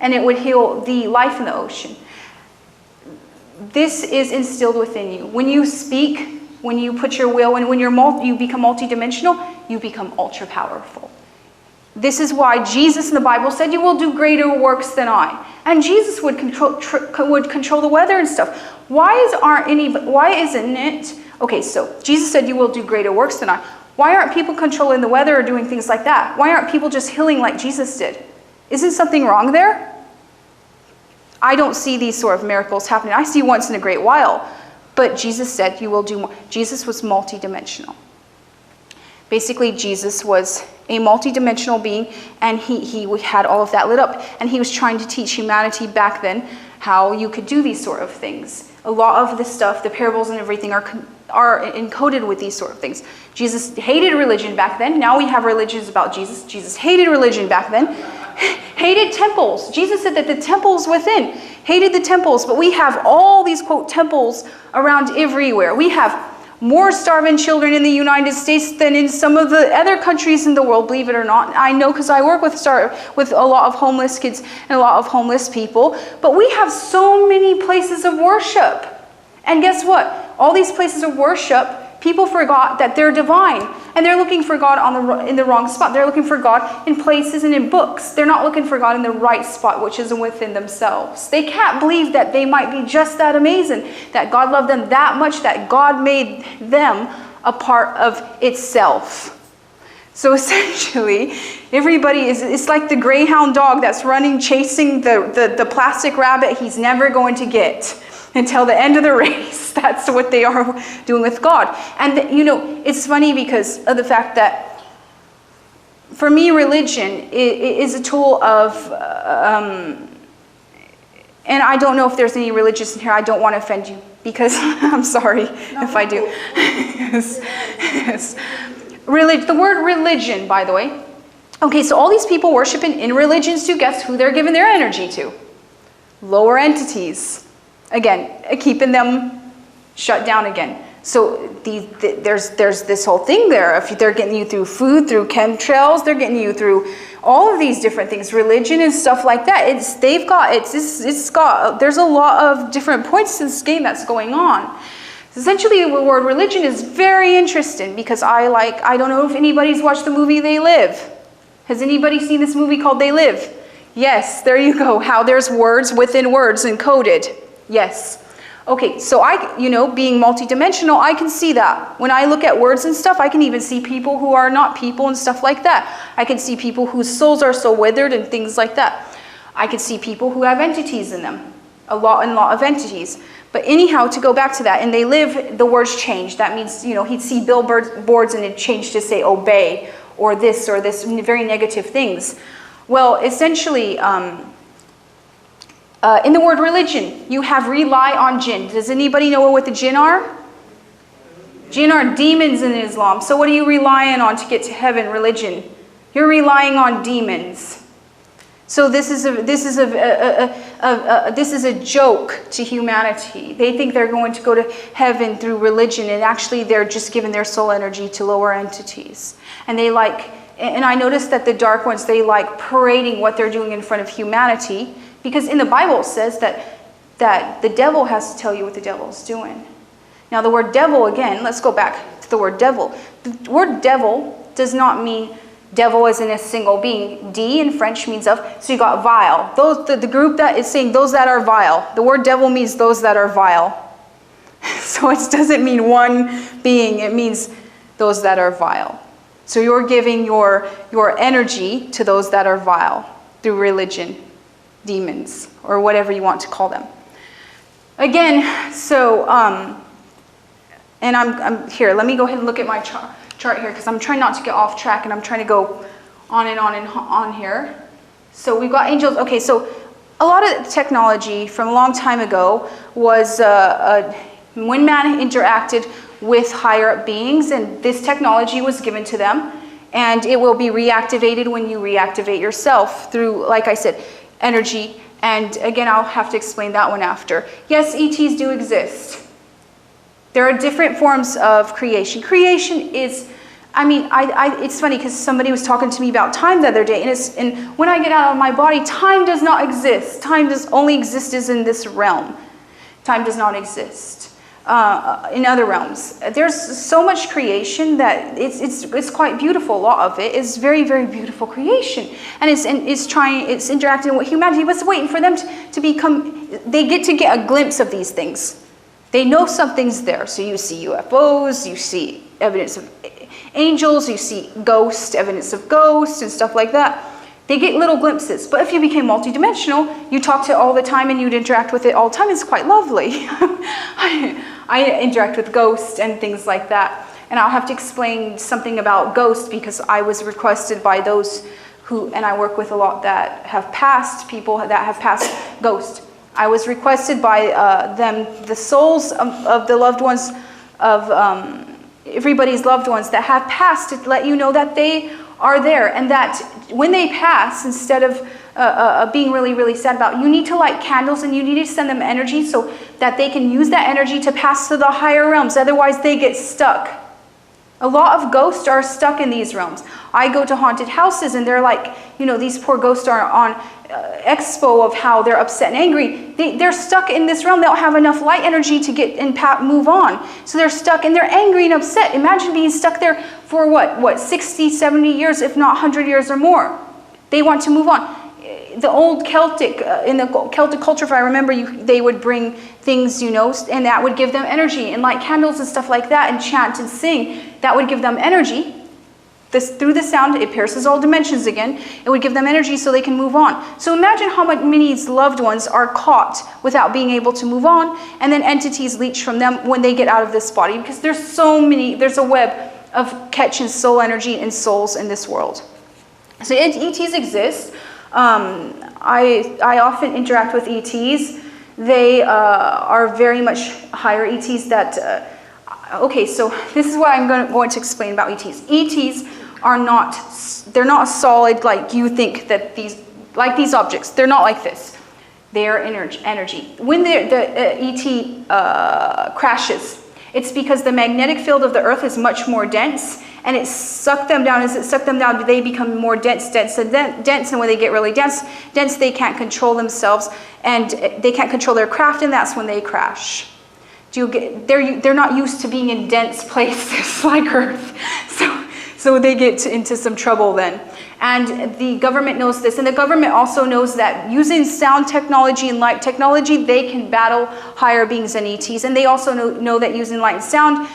And it would heal the life in the ocean. This is instilled within you. When you speak, when you put your will, and when you become multidimensional, you become ultra powerful. This is why Jesus in the Bible said, you will do greater works than I. And Jesus would control the weather and stuff. Why isn't it Okay, so Jesus said, you will do greater works than I. Why aren't people controlling the weather or doing things like that? Why aren't people just healing like Jesus did? Isn't something wrong there? I don't see these sort of miracles happening. I see once in a great while. But Jesus said, you will do more. Jesus was multidimensional. Basically, Jesus was a multidimensional being, and he had all of that lit up. And he was trying to teach humanity back then how you could do these sort of things. A lot of this stuff, the parables and everything, are encoded with these sort of things. Jesus hated religion back then. Now we have religions about Jesus. Jesus hated religion back then. Hated temples. Jesus said that the temples within hated the temples, but we have all these, quote, temples around everywhere. We have more starving children in the United States than in some of the other countries in the world, believe it or not. I know because I work with a lot of homeless kids and a lot of homeless people, but we have so many places of worship. And guess what? All these places of worship, people forgot that they're divine, and they're looking for God in the wrong spot. They're looking for God in places and in books. They're not looking for God in the right spot, which is within themselves. They can't believe that they might be just that amazing, that God loved them that much, that God made them a part of itself. So essentially, everybody it's like the greyhound dog that's running, chasing the plastic rabbit he's never going to get until the end of the race. That's what they are doing with God. And it's funny because of the fact that, for me, religion is a tool of, and I don't know if there's any religious in here. I don't want to offend you, because I'm sorry if I do. Yes. The word religion, by the way. Okay, so all these people worshiping in religions too, guess who they're giving their energy to? Lower entities. Again, keeping them shut down again. So there's this whole thing there. If they're getting you through food, through chemtrails, they're getting you through all of these different things, religion and stuff like that. There's a lot of different points in this game that's going on. Essentially, the word religion is very interesting because I don't know if anybody's watched the movie They Live. Has anybody seen this movie called They Live? Yes, there you go. How there's words within words encoded. Yes. Okay, so being multidimensional, I can see that. When I look at words and stuff, I can even see people who are not people and stuff like that. I can see people whose souls are so withered and things like that. I can see people who have entities in them. A lot of entities. But anyhow, to go back to that, and They Live, the words change. That means, he'd see billboards and it changed to say obey or this very negative things. Well, essentially, in the word religion, you have rely on jinn. Does anybody know what the jinn are? Jinn are demons in Islam. So what are you relying on to get to heaven, religion? You're relying on demons. So this is a joke to humanity. They think they're going to go to heaven through religion, and actually they're just giving their soul energy to lower entities. And and I noticed that the dark ones, they like parading what they're doing in front of humanity, because in the Bible it says that the devil has to tell you what the devil is doing. Now the word devil, again, let's go back to the word devil. The word devil does not mean devil as in a single being. D in French means of, so you got vile. The group that is saying those that are vile. The word devil means those that are vile. So it doesn't mean one being, it means those that are vile. So you're giving your energy to those that are vile through religion, demons, or whatever you want to call them. Again, so, and I'm here, let me go ahead and look at my chart here, because I'm trying not to get off track, and I'm trying to go on and on and on here. So we've got angels. Okay, so a lot of technology from a long time ago was when man interacted with higher up beings, and this technology was given to them, and it will be reactivated when you reactivate yourself through, like I said, energy. And again, I'll have to explain that one after. Yes, ETs do exist. There are different forms of creation. Creation is, it's funny because somebody was talking to me about time the other day, and when I get out of my body, time does not exist. Time does only exist is in this realm. Time does not exist in other realms. There's so much creation that it's quite beautiful. A lot of it is very, very beautiful creation, and it's interacting with humanity. But it's waiting for them to become. They get to get a glimpse of these things They know something's there. So you see UFOs, you see evidence of angels, you see ghosts, evidence of ghosts and stuff like that. They get little glimpses. But if you became multidimensional, you talk to it all the time and you'd interact with it all the time. It's quite lovely. I interact with ghosts and things like that. And I'll have to explain something about ghosts because I was requested by those who, and I work with a lot that have passed, people that have passed ghosts. I was requested by them, the souls of the loved ones, of everybody's loved ones that have passed, to let you know that they are there, and that when they pass, instead of being really, really sad about it, you need to light candles and you need to send them energy so that they can use that energy to pass to the higher realms. Otherwise, they get stuck. A lot of ghosts are stuck in these realms. I go to haunted houses and they're like, you know, these poor ghosts are on expo of how they're upset and angry. They're stuck in this realm. They don't have enough light energy to get and move on. So they're stuck and they're angry and upset. Imagine being stuck there for what 60, 70 years, if not 100 years or more. They want to move on. The old Celtic, in the Celtic culture, if I remember, they would bring things, you know, and that would give them energy, and light candles and stuff like that, and chant and sing. That would give them energy. Through the sound, it pierces all dimensions again. It would give them energy so they can move on. So imagine how many loved ones are caught without being able to move on, and then entities leech from them when they get out of this body, because there's so many, there's a web of catching soul energy and souls in this world. So ETs exist. I often interact with ETs. They are very much higher ETs that, okay, so this is what I'm going to explain about ETs. ETs are not, they're not solid like you think that like these objects. They're not like this. They are energy. When the ET crashes, it's because the magnetic field of the Earth is much more dense, and it sucked them down. As it sucked them down, they become more dense, and when they get really dense, they can't control themselves, and they can't control their craft, and that's when they crash. They're not used to being in dense places like Earth, so they get into some trouble then. And the government knows this, and the government also knows that using sound technology and light technology, they can battle higher beings and ETs. And they also know that using light and sound,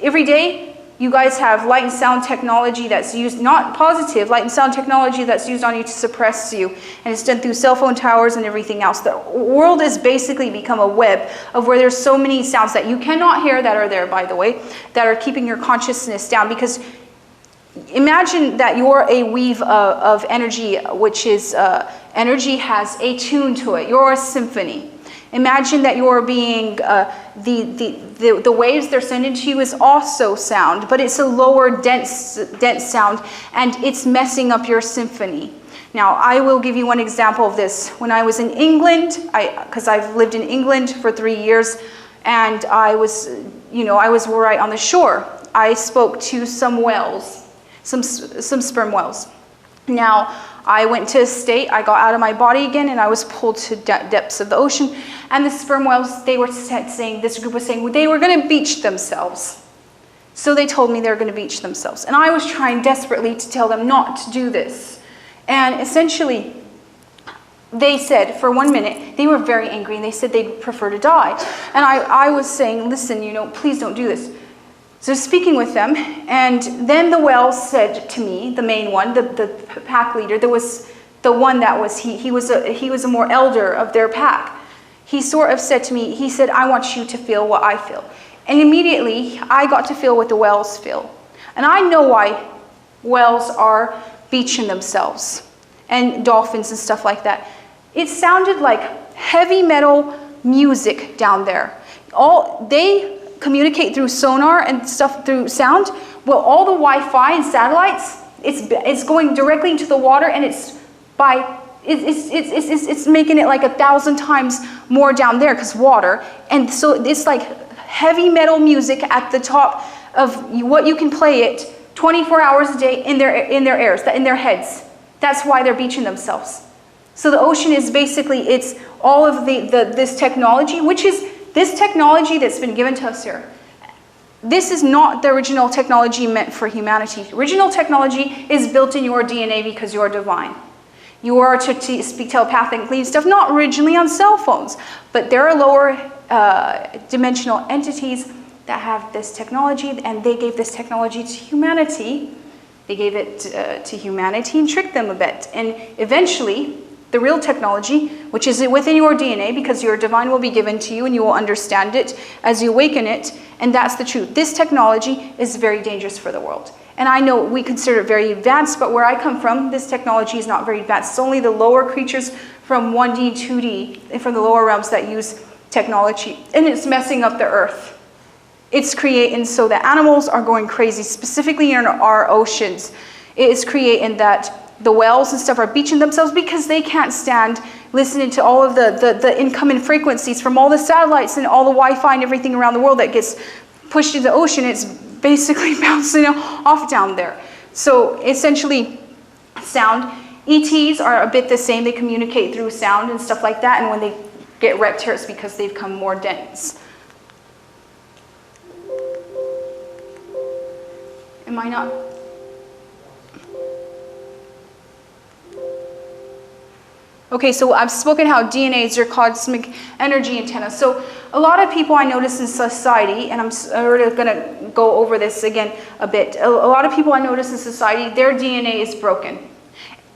every day, you guys have light and sound technology that's used, not positive, light and sound technology that's used on you to suppress you. And it's done through cell phone towers and everything else. The world has basically become a web of where there's so many sounds that you cannot hear, that are there, by the way, that are keeping your consciousness down. Because imagine that you're a weave of energy, which is, energy has a tune to it. You're a symphony. Imagine that you're being, the waves they're sending to you is also sound, but it's a lower dense sound, and it's messing up your symphony. Now, I will give you one example of this. When I was in England, because I've lived in England for 3 years, and I was right on the shore. I spoke to some whales, some sperm whales. Now, I went to a state, I got out of my body again, and I was pulled to depths of the ocean. And the sperm whales, they were saying, this group was saying, they were going to beach themselves. So they told me they were going to beach themselves. And I was trying desperately to tell them not to do this. And essentially, they said, for 1 minute, they were very angry, and they said they'd prefer to die. And I was saying, listen, please don't do this. So speaking with them, and then the whale said to me, the main one, the pack leader, there was the one that was, he was a more elder of their pack. He sort of said to me, he said, I want you to feel what I feel. And immediately, I got to feel what the whales feel. And I know why whales are beaching themselves, and dolphins and stuff like that. It sounded like heavy metal music down there. They communicate through sonar and stuff, through sound. Well, all the Wi-Fi and satellites, it's going directly into the water, and it's making it like 1,000 times more down there because water. And so it's like heavy metal music at the top of what you can play it 24 hours a day in their heads. That's why they're beaching themselves. So the ocean is basically, it's all of this technology, which is this technology that's been given to us here. This is not the original technology meant for humanity. Original technology is built in your DNA because you're divine. You are to speak telepathically and stuff, not originally on cell phones, but there are lower dimensional entities that have this technology, and they gave this technology to humanity. They gave it to humanity and tricked them a bit. And eventually, the real technology, which is within your DNA, because your divine will be given to you and you will understand it as you awaken it, and that's the truth. This technology is very dangerous for the world. And I know we consider it very advanced, but where I come from, this technology is not very advanced. It's only the lower creatures from 1D, 2D, and from the lower realms that use technology. And it's messing up the earth. It's creating so that animals are going crazy, specifically in our oceans. It is creating that the whales and stuff are beaching themselves because they can't stand listening to all of the incoming frequencies from all the satellites and all the Wi-Fi and everything around the world that gets pushed into the ocean. It's basically bouncing off down there. So essentially, sound, ETs are a bit the same. They communicate through sound and stuff like that. And when they get wrecked here, it's because they've become more dense. Am I not? Okay, so I've spoken how DNA is your cosmic energy antenna. So a lot of people I notice in society, and I'm already going to go over this again a bit. A lot of people I notice in society, their DNA is broken.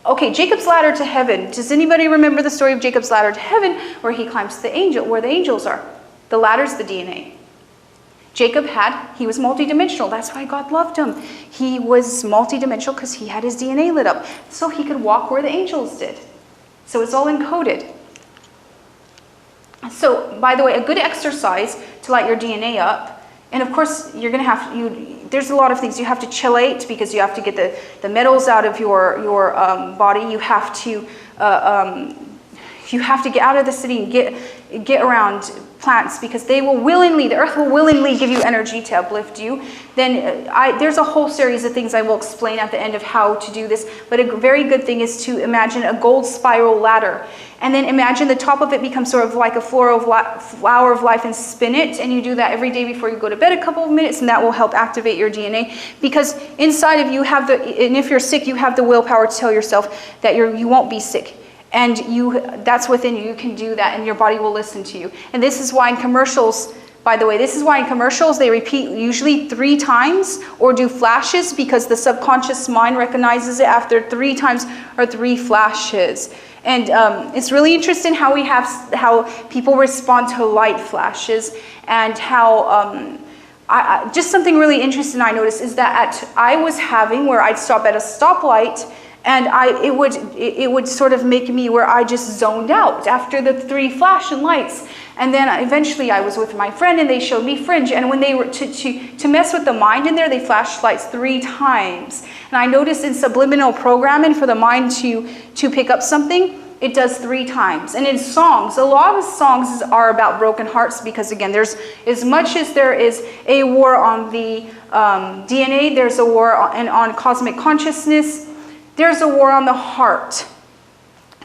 Okay, Jacob's ladder to heaven. Does anybody remember the story of Jacob's ladder to heaven, where he climbs to the angel, where the angels are? The ladder's the DNA. Jacob he was multidimensional. That's why God loved him. He was multidimensional because he had his DNA lit up. So he could walk where the angels did. So it's all encoded. So, by the way, a good exercise to light your DNA up, and of course, you're going to have, there's a lot of things. You have to chelate because you have to get the metals out of your body. You have to get out of the city and get around plants because they will willingly, the earth will willingly give you energy to uplift you. Then there's a whole series of things I will explain at the end of how to do this. But a very good thing is to imagine a gold spiral ladder. And then imagine the top of it becomes sort of like a flower of life and spin it. And you do that every day before you go to bed a couple of minutes, and that will help activate your DNA. Because inside of you have and if you're sick, you have the willpower to tell yourself that you won't be sick. And that's within you. You can do that, and your body will listen to you. And this is why in commercials, by the way, this is why in commercials they repeat usually 3 times or do flashes, because the subconscious mind recognizes it after 3 times or 3 flashes. And it's really interesting how people respond to light flashes, and how just something really interesting I noticed is that I was having where I'd stop at a stoplight. And it would sort of make me where I just zoned out after the 3 flashing lights. And then eventually I was with my friend and they showed me fringe. And when they were to mess with the mind in there, they flashed lights 3 times. And I noticed in subliminal programming for the mind to pick up something, it does 3 times. And in songs, a lot of songs are about broken hearts because, again, there's as much as there is a war on the DNA, there's a war on cosmic consciousness. There's a war on the heart.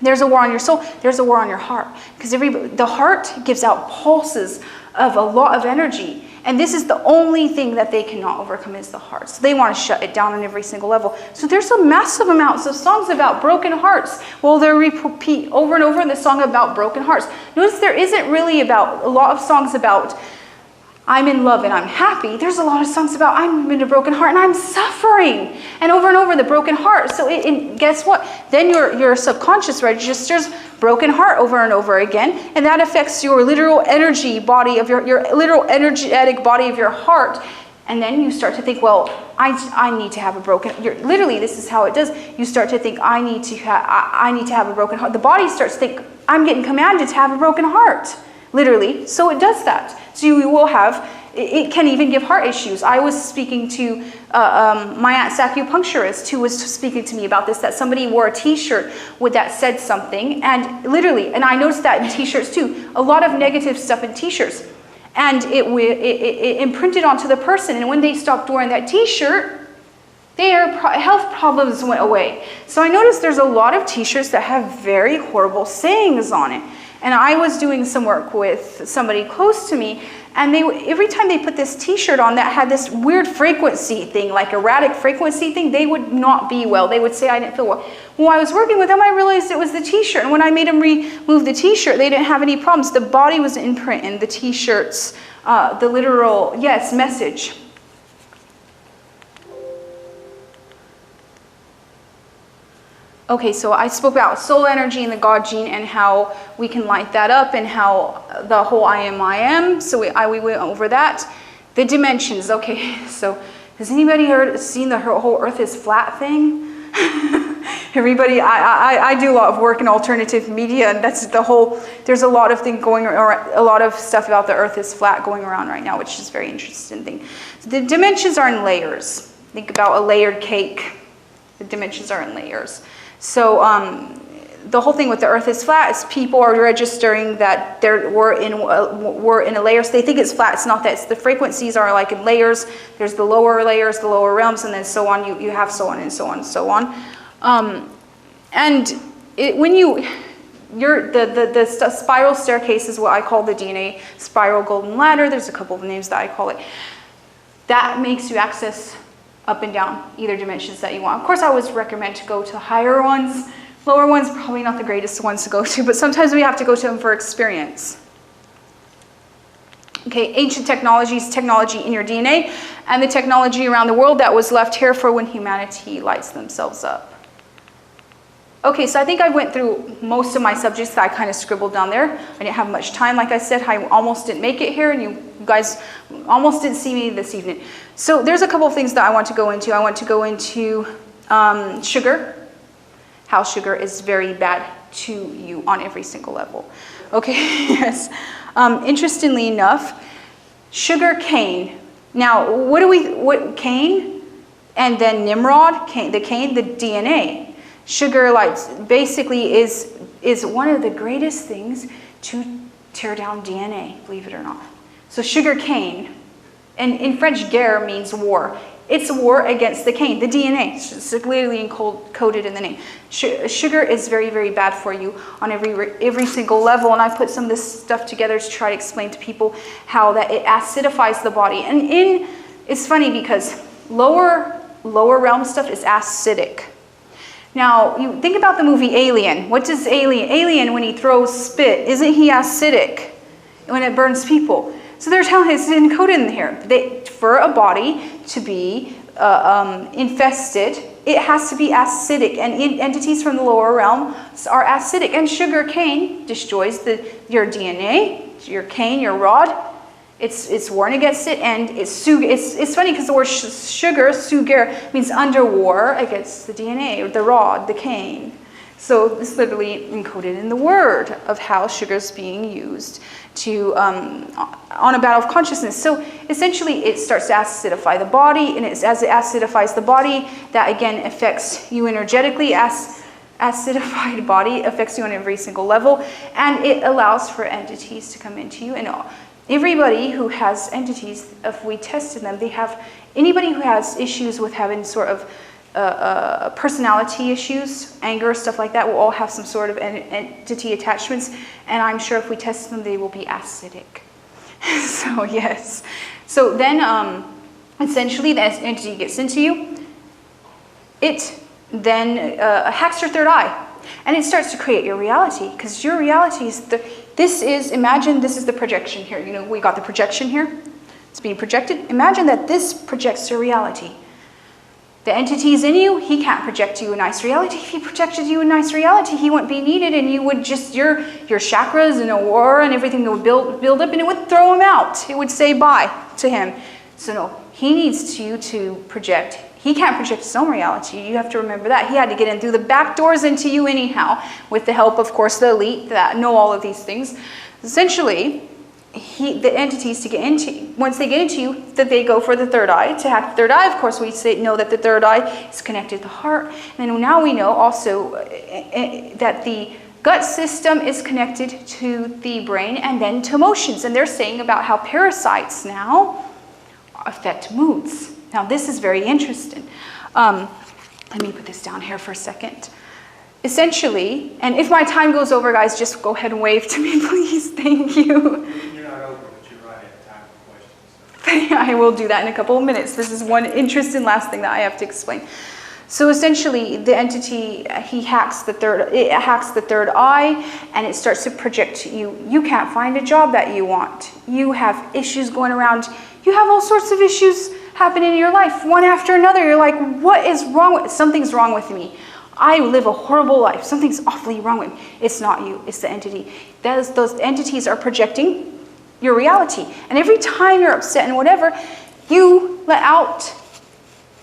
There's a war on your soul. There's a war on your heart. Because the heart gives out pulses of a lot of energy. And this is the only thing that they cannot overcome is the heart. So they want to shut it down on every single level. So there's a massive amounts of songs about broken hearts. Well, they repeat over and over the song about broken hearts. Notice there isn't really a lot of songs about I'm in love and I'm happy. There's a lot of songs about I'm in a broken heart and I'm suffering. And over the broken heart. So guess what? Then your subconscious registers broken heart over and over again. And that affects your literal energy body of your literal energetic body of your heart. And then you start to think, well, I need to have a broken. Literally, this is how it does. You start to think, I need to have a broken heart. The body starts to think, I'm getting commanded to have a broken heart. Literally, so it does that. So you will have, it can even give heart issues. I was speaking to my aunt's acupuncturist who was speaking to me about this, that somebody wore a t-shirt that said something, and literally, and I noticed that in t-shirts too, a lot of negative stuff in t-shirts. And it imprinted onto the person, and when they stopped wearing that t-shirt, their health problems went away. So I noticed there's a lot of t-shirts that have very horrible sayings on it. And I was doing some work with somebody close to me, And every time they put this t-shirt on that had this weird frequency thing, like erratic frequency thing, they would not be well. They would say, I didn't feel well. When I was working with them, I realized it was the t-shirt. And when I made them remove the t-shirt, they didn't have any problems. The body was imprint in the t-shirts, the literal, yes, message. Okay, so I spoke about soul energy and the God gene and how we can light that up and how the whole I am. So we went over that. The dimensions, okay, so has anybody seen the whole Earth is flat thing? Everybody, I do a lot of work in alternative media, and that's the whole, there's a lot of things going around, a lot of stuff about the Earth is flat going around right now, which is a very interesting thing. So the dimensions are in layers. Think about a layered cake. The dimensions are in layers. So the whole thing with the Earth is flat is people are registering that we're in a layer. So they think it's flat. It's not that. It's the frequencies are like in layers. There's the lower layers, the lower realms, and then so on. You have so on and so on and so on. The spiral staircase is what I call the DNA spiral golden ladder. There's a couple of names that I call it. That makes you access up and down either dimensions that you want. Of course, I always recommend to go to higher ones. Lower ones, probably not the greatest ones to go to, but sometimes we have to go to them for experience. Okay, ancient technologies, technology in your DNA, and the technology around the world that was left here for when humanity lights themselves up. Okay, so I think I went through most of my subjects that I kind of scribbled down there. I didn't have much time. Like I said, I almost didn't make it here, and you guys almost didn't see me this evening. So there's a couple of things that I want to go into. I want to go into sugar, how sugar is very bad to you on every single level. Okay, yes. Interestingly enough, sugar cane. Now, what cane? And then Nimrod, the DNA. Sugar basically is one of the greatest things to tear down DNA, believe it or not. So sugar cane, and in French, guerre means war. It's a war against the cane, the DNA. It's clearly encoded in the name. Sugar is very, very bad for you on every single level, and I put some of this stuff together to try to explain to people how that it acidifies the body. And it's funny because lower realm stuff is acidic. Now, you think about the movie Alien. What does Alien, when he throws spit, isn't he acidic when it burns people? So they're telling us it's encoded in here. For a body to be infested, it has to be acidic. And entities from the lower realm are acidic. And sugar cane destroys your DNA, your cane, your rod. It's warring against it, and it's funny because the word sugar, sugar, means under war against the DNA, or the rod, the cane. So it's literally encoded in the word of how sugar is being used to on a battle of consciousness. So essentially, it starts to acidify the body, and as it acidifies the body, that again affects you energetically. Acidified body affects you on every single level, and it allows for entities to come into you. And everybody who has entities, if we tested them, anybody who has issues with having sort of personality issues, anger, stuff like that, will all have some sort of entity attachments, and I'm sure if we test them, they will be acidic. So yes. So then essentially the entity gets into you. It then hacks your third eye, and it starts to create your reality, because your reality is imagine this is the projection here. You know, we got the projection here. It's being projected. Imagine that this projects your reality. The entity is in you. He can't project you a nice reality. If he projected you a nice reality, he wouldn't be needed, and you would just, your chakras and aura and everything would build up, and it would throw him out. It would say bye to him. So no, he needs you to project. He can't project his own reality. You have to remember that. He had to get in through the back doors into you anyhow, with the help, of course, the elite that know all of these things. Essentially, the entities to get into, once they get into you, that they go for the third eye. To hack the third eye, of course, we know that the third eye is connected to the heart. And now we know also that the gut system is connected to the brain and then to emotions. And they're saying about how parasites now affect moods. Now, this is very interesting. Let me put this down here for a second. Essentially, and if my time goes over, guys, just go ahead and wave to me, please. Thank you. You're not over, but you're right at time. I will do that in a couple of minutes. This is one interesting last thing that I have to explain. So essentially, the entity, it hacks the third eye, and it starts to project to you. You can't find a job that you want. You have issues going around. You have all sorts of issues happening in your life, one after another. You're like, what is wrong? Something's wrong with me. I live a horrible life. Something's awfully wrong with me. It's not you. It's the entity. Those entities are projecting your reality. And every time you're upset and whatever, you let out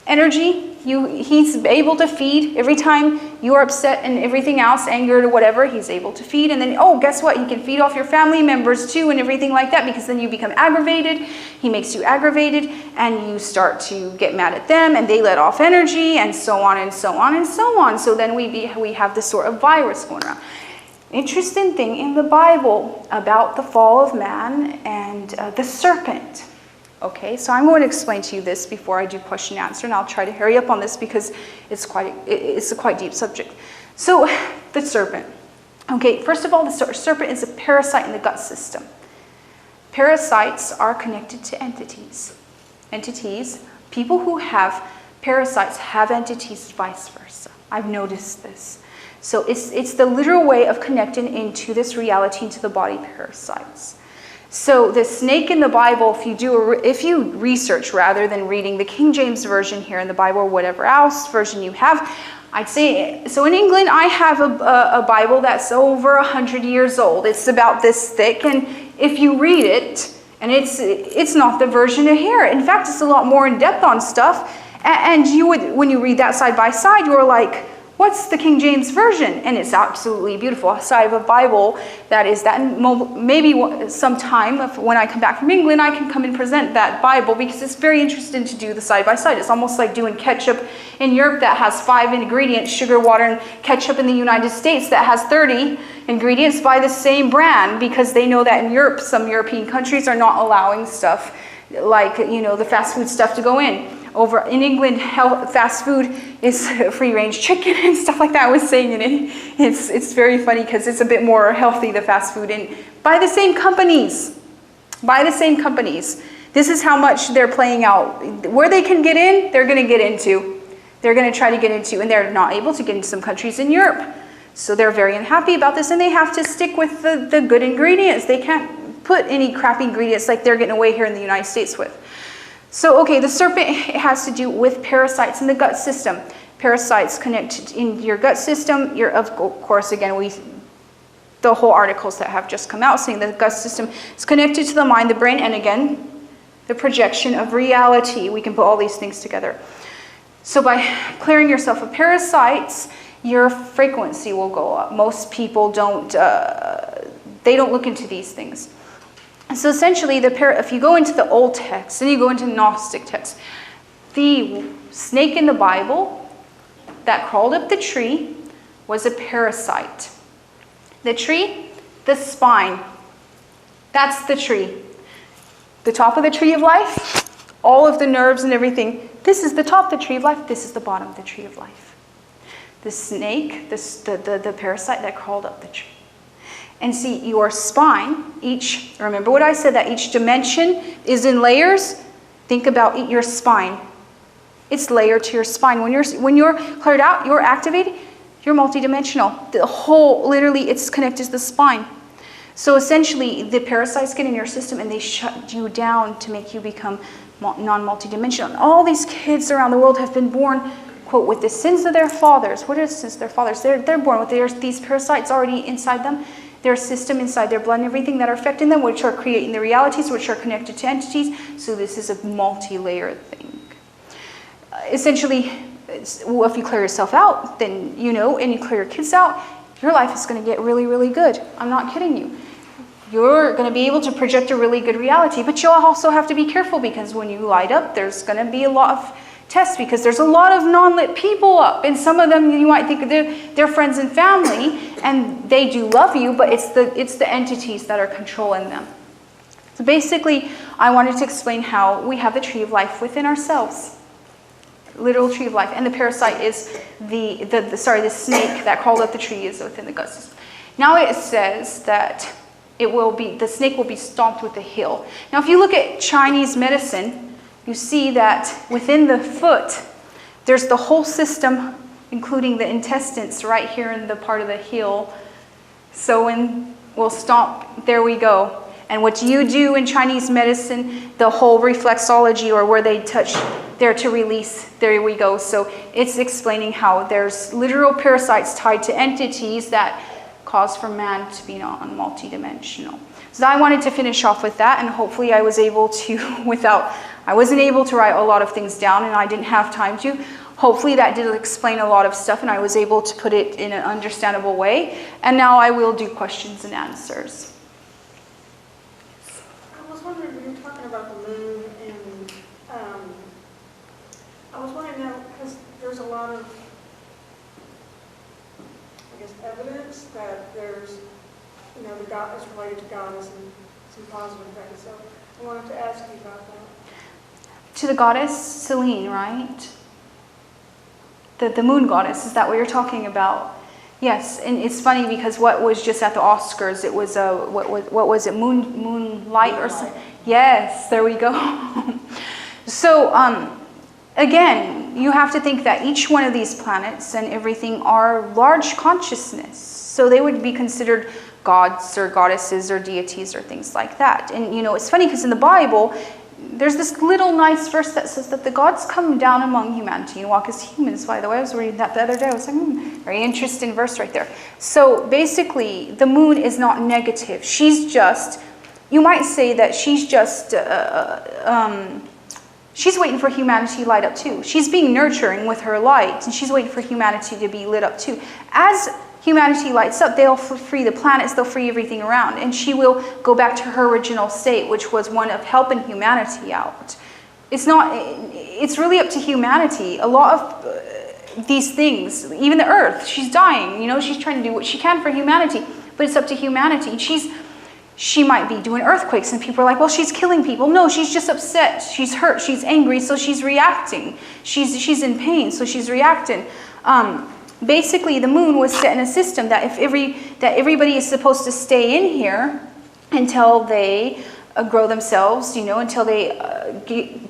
energy. He's able to feed. Every time you're upset and everything else, angered or whatever, he's able to feed. And then, oh, guess what? He can feed off your family members too and everything like that, because then you become aggravated. He makes you aggravated and you start to get mad at them and they let off energy and so on and so on and so on. So then we have this sort of virus going around. Interesting thing in the Bible about the fall of man and the serpent. Okay, so I'm going to explain to you this before I do question and answer, and I'll try to hurry up on this because it's a quite deep subject. So, the serpent. Okay, first of all, the serpent is a parasite in the gut system. Parasites are connected to entities. People who have parasites have entities, vice versa. I've noticed this. So it's the literal way of connecting into this reality, into the body parasites. So the snake in the Bible, if you research rather than reading the King James Version here in the Bible or whatever else version you have, I'd say, so in England I have a Bible that's over 100 years old. It's about this thick, and if you read it, and it's not the version of here. In fact, it's a lot more in depth on stuff, and you would, when you read that side by side, you're like, what's the King James Version? And it's absolutely beautiful. So I have a Bible that is that. And maybe sometime when I come back from England, I can come and present that Bible, because it's very interesting to do the side by side. It's almost like doing ketchup in Europe that has 5 ingredients, sugar, water, and ketchup in the United States that has 30 ingredients by the same brand, because they know that in Europe, some European countries are not allowing stuff like, the fast food stuff to go in. Over in England, fast food is free-range chicken and stuff like that. I was saying it. It's very funny because it's a bit more healthy, the fast food, and by the same companies. This is how much they're playing out. Where they can get in, they're going to get into. They're going to try to get into, and they're not able to get into some countries in Europe. So they're very unhappy about this, and they have to stick with the good ingredients. They can't put any crappy ingredients like they're getting away here in the United States with. So, okay, the serpent has to do with parasites in the gut system. Parasites connect in your gut system. Of course, again, the whole articles that have just come out saying that the gut system is connected to the mind, the brain, and again, the projection of reality. We can put all these things together. So by clearing yourself of parasites, your frequency will go up. Most people don't look into these things. So essentially, if you go into the old text and you go into Gnostic text, the snake in the Bible that crawled up the tree was a parasite. The tree, the spine, that's the tree. The top of the tree of life, all of the nerves and everything, this is the top of the tree of life, this is the bottom of the tree of life. The snake, the parasite that crawled up the tree. And see, your spine, remember what I said, that each dimension is in layers? Think about your spine. It's layered to your spine. When you're cleared out, you're activated, you're multidimensional. The whole, literally, it's connected to the spine. So essentially, the parasites get in your system and they shut you down to make you become non-multidimensional. All these kids around the world have been born, quote, with the sins of their fathers. What are the sins of their fathers? They're born with these parasites already inside them. Their system inside their blood and everything that are affecting them, which are creating the realities, which are connected to entities. So this is a multi-layered thing. Essentially, well, if you clear yourself out, then and you clear your kids out, your life is going to get really, really good. I'm not kidding you. You're going to be able to project a really good reality, but you'll also have to be careful, because when you light up, there's going to be a lot of tests, because there's a lot of non-lit people up, and some of them you might think they're friends and family, and they do love you, but it's the entities that are controlling them. So basically, I wanted to explain how we have the tree of life within ourselves, literal tree of life, and the parasite is the snake that crawled up the tree is within the gut system. Now it says that the snake will be stomped with a heel. Now, if you look at Chinese medicine, you see that within the foot, there's the whole system, including the intestines, right here in the part of the heel. So when we'll stomp, there we go. And what you do in Chinese medicine, the whole reflexology, or where they touch there to release, there we go. So it's explaining how there's literal parasites tied to entities that cause for man to be multidimensional. So I wanted to finish off with that, and hopefully I was able to, I wasn't able to write a lot of things down, and I didn't have time to. Hopefully that did explain a lot of stuff, and I was able to put it in an understandable way. And now I will do questions and answers. I was wondering, when you were talking about the moon, and I was wondering now, because there's a lot of, I guess, evidence that there's, the God is related to goddess and some positive things. So I wanted to ask you about that. To the goddess Selene, right? The moon goddess, is that what you're talking about? Yes, and it's funny because what was just at the Oscars, it was what was it, Moonlight or something? Yes, there we go. So again, you have to think that each one of these planets and everything are large consciousness. So they would be considered gods or goddesses or deities or things like that. And it's funny because in the Bible, there's this little nice verse that says that the gods come down among humanity and walk as humans. By the way, I was reading that the other day. I was like, very interesting verse right there. So basically, the moon is not negative. She's just, you might say that she's just, she's waiting for humanity to light up too. She's being nurturing with her light, and she's waiting for humanity to be lit up too. As humanity lights up, they'll free the planets, they'll free everything around, and she will go back to her original state, which was one of helping humanity out. It's really up to humanity. A lot of these things, even the earth, she's dying, she's trying to do what she can for humanity, but it's up to humanity. She might be doing earthquakes, and people are like, well, she's killing people. No, she's just upset, she's hurt, she's angry, so she's reacting. She's in pain, so she's reacting. Basically, the moon was set in a system that that everybody is supposed to stay in here until they grow themselves, until they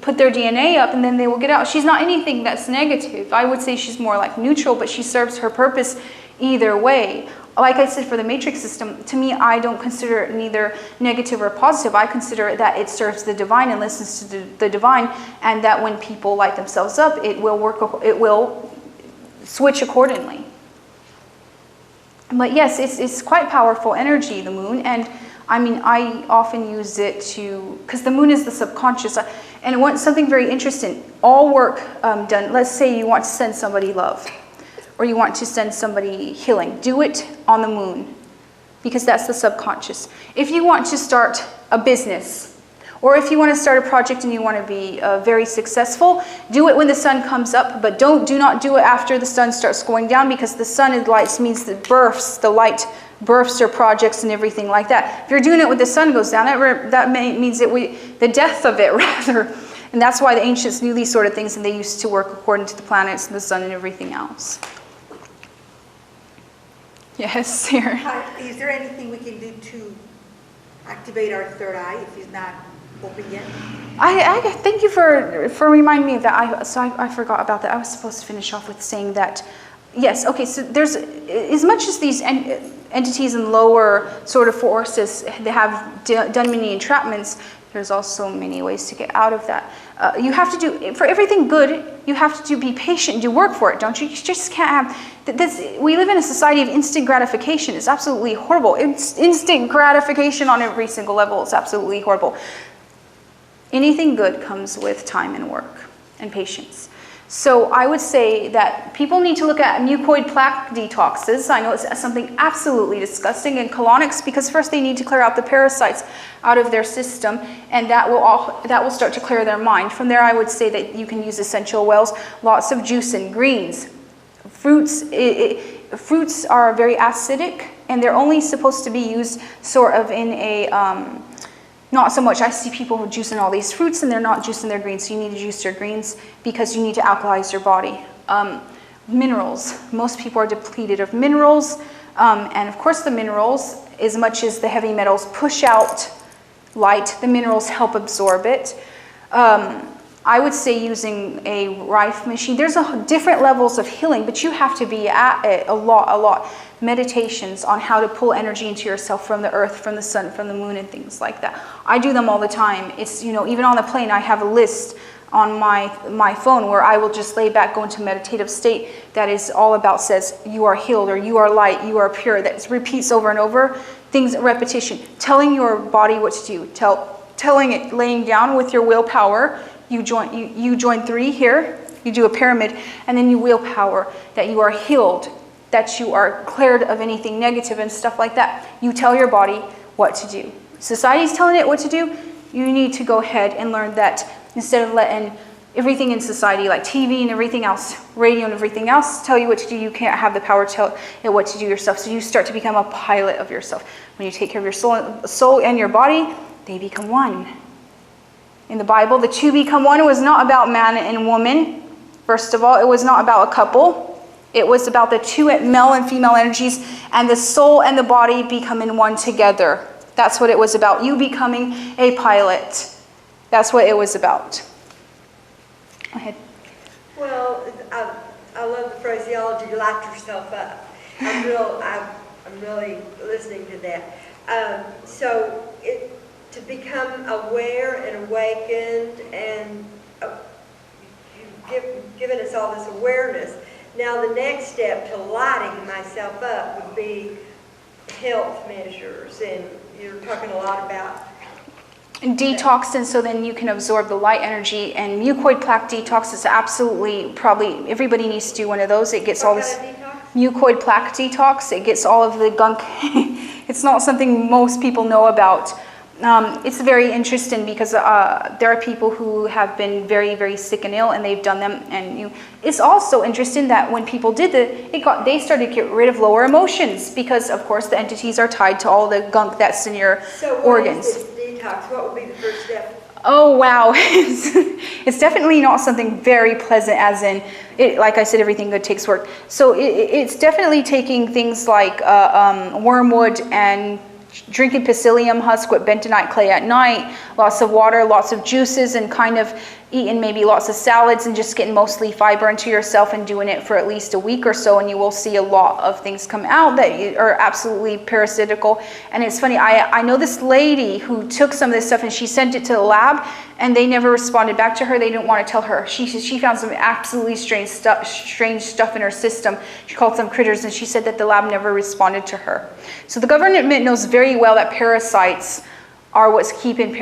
put their DNA up, and then they will get out. She's not anything that's negative. I would say she's more like neutral, but she serves her purpose either way. Like I said, for the matrix system, to me, I don't consider it neither negative or positive. I consider that it serves the divine and listens to the divine, and that when people light themselves up, it will switch accordingly. But yes, it's quite powerful energy, the moon, and I often use it because the moon is the subconscious, and something very interesting. All work done, let's say you want to send somebody love, or you want to send somebody healing, do it on the moon, because that's the subconscious. If you want to start a business, or if you want to start a project and you want to be very successful, do it when the sun comes up, but do not do it after the sun starts going down, because the sun and light means the light births your projects and everything like that. If you're doing it when the sun goes down, that means the death of it, rather. And that's why the ancients knew these sort of things, and they used to work according to the planets and the sun and everything else. Yes, Sarah. Is there anything we can do to activate our third eye if it's not open yet? I thank you for reminding me of that. I forgot about that. I was supposed to finish off with saying that. Yes. Okay. So there's, as much as these entities and lower sort of forces, they have done many entrapments. There's also many ways to get out of that. You have to do, for everything good, you have to be patient and do work for it, don't you? You just can't have, we live in a society of instant gratification. It's absolutely horrible. It's instant gratification on every single level. It's absolutely horrible. Anything good comes with time and work and patience. So I would say that people need to look at mucoid plaque detoxes. I know it's something absolutely disgusting, and colonics, because first they need to clear out the parasites out of their system, and that will start to clear their mind. From there, I would say that you can use essential oils, lots of juice and greens. Fruits are very acidic, and they're only supposed to be used sort of in a not so much. I see people who juicing all these fruits and they're not juicing their greens. So you need to juice your greens because you need to alkalize your body. Minerals. Most people are depleted of minerals. And of course the minerals as much as the heavy metals push out light, the minerals help absorb it. I would say using a Rife machine, there's different levels of healing, but you have to be at it a lot. Meditations on how to pull energy into yourself from the earth, from the sun, from the moon, and things like that. I do them all the time. It's, even on the plane, I have a list on my phone where I will just lay back, go into meditative state that is all about, says, you are healed, or you are light, you are pure. That repeats over and over. Things, repetition, telling your body what to do, telling it, laying down with your willpower. You join 3 here, you do a pyramid, and then you willpower that you are healed, that you are cleared of anything negative and stuff like that. You tell your body what to do. Society's telling it what to do. You need to go ahead and learn that instead of letting everything in society, like TV and everything else, radio and everything else, tell you what to do. You can't have the power to tell it what to do yourself. So you start to become a pilot of yourself. When you take care of your soul and your body, they become one. In the Bible, the 2 become one. It was not about man and woman. First of all, it was not about a couple. It was about the 2 male and female energies, and the soul and the body becoming one together. That's what it was about. You becoming a pilot. That's what it was about. Go ahead. Well, I love the phraseology, light yourself up. I'm really listening to that. To become aware and awakened, and you've given us all this awareness. Now the next step to lighting myself up would be health measures, and you're talking a lot about detox, and so then you can absorb the light energy. And mucoid plaque detox is absolutely, probably everybody needs to do one of those. It gets all this mucoid plaque detox. It gets all of the gunk. It's not something most people know about. It's very interesting because there are people who have been very, very sick and ill, and they've done them. And it's also interesting that when people did they started to get rid of lower emotions, because of course the entities are tied to all the gunk that's in your organs. So what is this detox? What would be the first step? Oh wow, it's definitely not something very pleasant, as in, like I said, everything good takes work. So it's definitely taking things like wormwood and drinking psyllium husk with bentonite clay at night, lots of water, lots of juices, and kind of eating maybe lots of salads and just getting mostly fiber into yourself and doing it for at least a week or so, and you will see a lot of things come out that are absolutely parasitical. And it's funny, I know this lady who took some of this stuff and she sent it to the lab, and they never responded back to her. They didn't want to tell her. She found some absolutely strange stuff in her system. She called some critters, and she said that the lab never responded to her. So the government knows very well that parasites are what's keeping,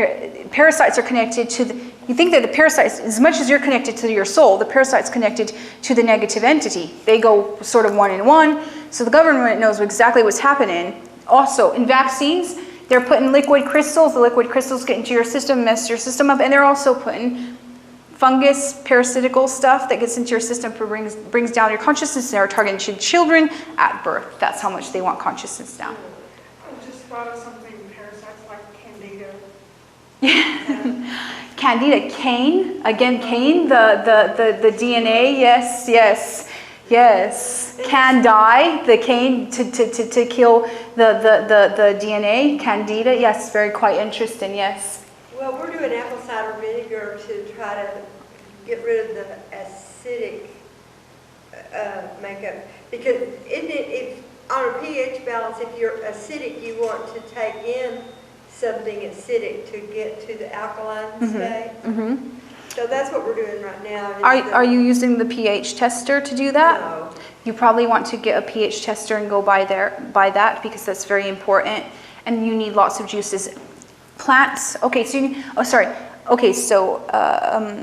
parasites are connected to you think that the parasites, as much as you're connected to your soul, the parasite's connected to the negative entity. They go sort of one in one. So the government knows exactly what's happening. Also, in vaccines, they're putting liquid crystals. The liquid crystals get into your system, mess your system up, and they're also putting fungus, parasitical stuff that gets into your system, brings down your consciousness. They're targeting children at birth. That's how much they want consciousness down. I just thought of something, parasites like Candida. Yeah. Candida, cane, again, cane, the DNA, yes. Candide, the cane to kill the DNA, Candida, yes, very quite interesting, yes. Well, we're doing apple cider vinegar to try to get rid of the acidic makeup, because if on a pH balance, if you're acidic, you want to take in something acidic to get to the alkaline state. Mm-hmm. So that's what we're doing right now. Are you using the pH tester to do that? No. You probably want to get a pH tester and go by that, because that's very important. And you need lots of juices. Plants, okay, so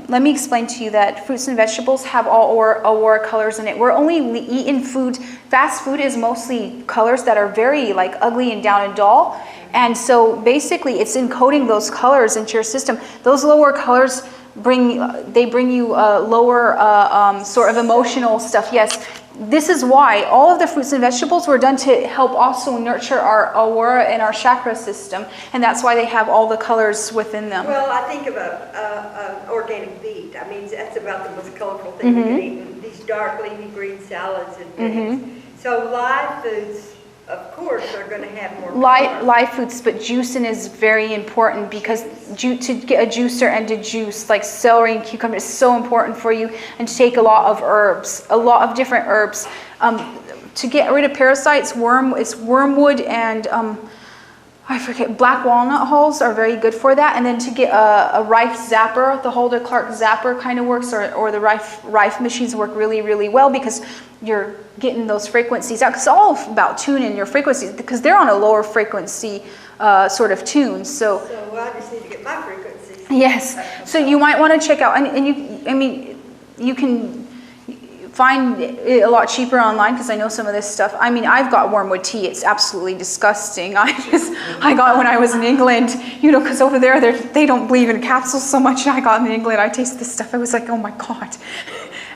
let me explain to you that fruits and vegetables have all aura colors in it. We're only eating food, fast food is mostly colors that are very like ugly and down and dull. And so basically it's encoding those colors into your system. Those lower colors bring you lower sort of emotional stuff. Yes, this is why all of the fruits and vegetables were done to help also nurture our aura and our chakra system, and that's why they have all the colors within them. Well, I think of an organic beet. I mean, that's about the most colorful thing you can eat. These dark leafy green salads and things. So live foods of course, are gonna have more carbs. Live foods, but juicing is very important because to get a juicer and to juice like celery and cucumber is so important for you, and to take a lot of herbs, a lot of different herbs. To get rid of parasites, it's wormwood and I forget, black walnut hulls are very good for that. And then to get a Rife zapper, the Holder Clark zapper kind of works, or the Rife machines work really, really well because you're getting those frequencies out. Because it's all about tuning your frequencies because they're on a lower frequency sort of tune. So I just need to get my frequencies. yes, so you might want to check out, and you can find it a lot cheaper online because I know some of this stuff. I mean, I've got wormwood tea. It's absolutely disgusting. I got it when I was in England, you know, because over there they don't believe in capsules so much. I got in England, I tasted this stuff. I was like, oh my God.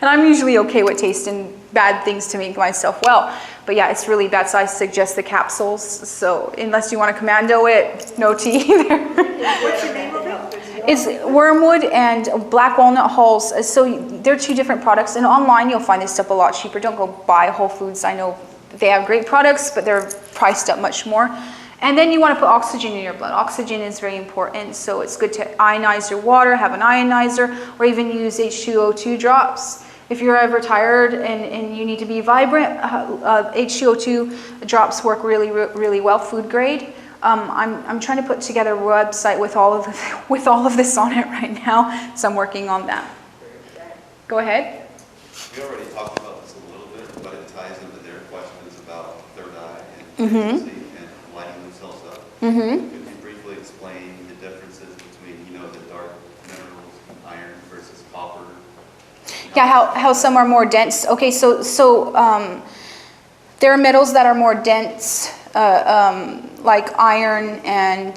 And I'm usually okay with tasting bad things to make myself well. But yeah, it's really bad, so I suggest the capsules. So unless you want to commando it, no tea either. What's the name of it? It's wormwood and black walnut hulls. So they're two different products. And online, you'll find this stuff a lot cheaper. Don't go buy Whole Foods. I know they have great products, but they're priced up much more. And then you want to put oxygen in your blood. Oxygen is very important. So it's good to ionize your water, have an ionizer, or even use H2O2 drops. If you're ever tired and you need to be vibrant, H2O2 drops work really, really well, food grade. I'm trying to put together a website with all of this on it right now, so I'm working on that. Go ahead. We already talked about this a little bit, but it ties into their questions about third eye and frequency and lighting themselves up. Could you briefly explain the differences between, the dark minerals, iron versus copper? Yeah, how some are more dense. Okay, so there are metals that are more dense, like iron and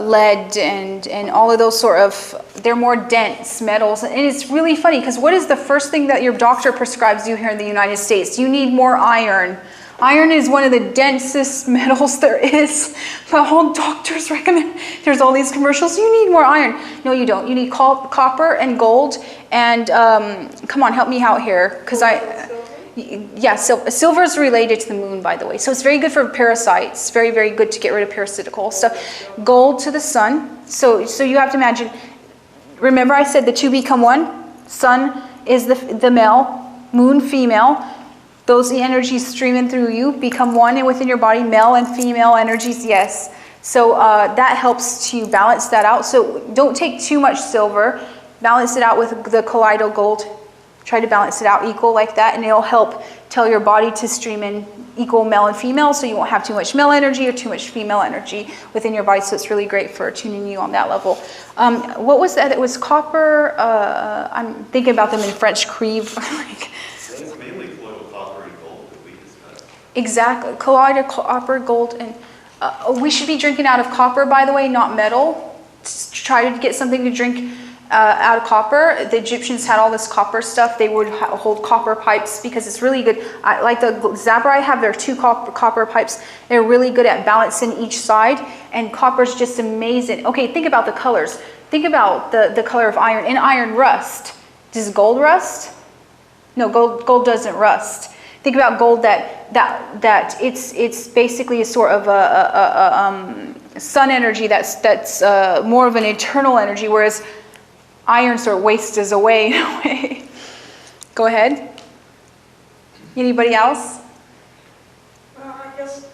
lead and all of those sort of, they're more dense metals. And it's really funny because what is the first thing that your doctor prescribes you here in the United States? You need more iron. Iron is one of the densest metals there is. The whole doctors recommend, there's all these commercials, you need more iron. No, you don't. You need copper and gold. And come on, help me out here. Because silver is related to the moon, by the way. So it's very good for parasites. Very, very good to get rid of parasitical stuff. Gold to the sun. So you have to imagine, remember I said the two become one? Sun is the male, moon female. Those energies streaming through you become one and within your body, male and female energies, yes. So that helps to balance that out. So don't take too much silver. Balance it out with the colloidal gold. Try to balance it out equal like that, and it'll help tell your body to stream in equal male and female, so you won't have too much male energy or too much female energy within your body. So it's really great for tuning you on that level. What was that? It was copper. I'm thinking about them in French Creve. It's mainly colloidal copper and gold that we discussed. Exactly, colloidal copper, gold, and we should be drinking out of copper, by the way, not metal. Try to get something to drink out of copper. The Egyptians had all this copper stuff. They would hold copper pipes because it's really good. Like the zapper I have, there are two copper pipes. They're really good at balancing each side, and copper's just amazing. Okay, think about the colors. Think about the color of iron. In iron rust, does gold rust? No, gold doesn't rust. Think about gold that it's basically a sort of a sun energy that's more of an eternal energy, whereas iron sort of wastes away in a way. Go ahead. Anybody else? Well, I guess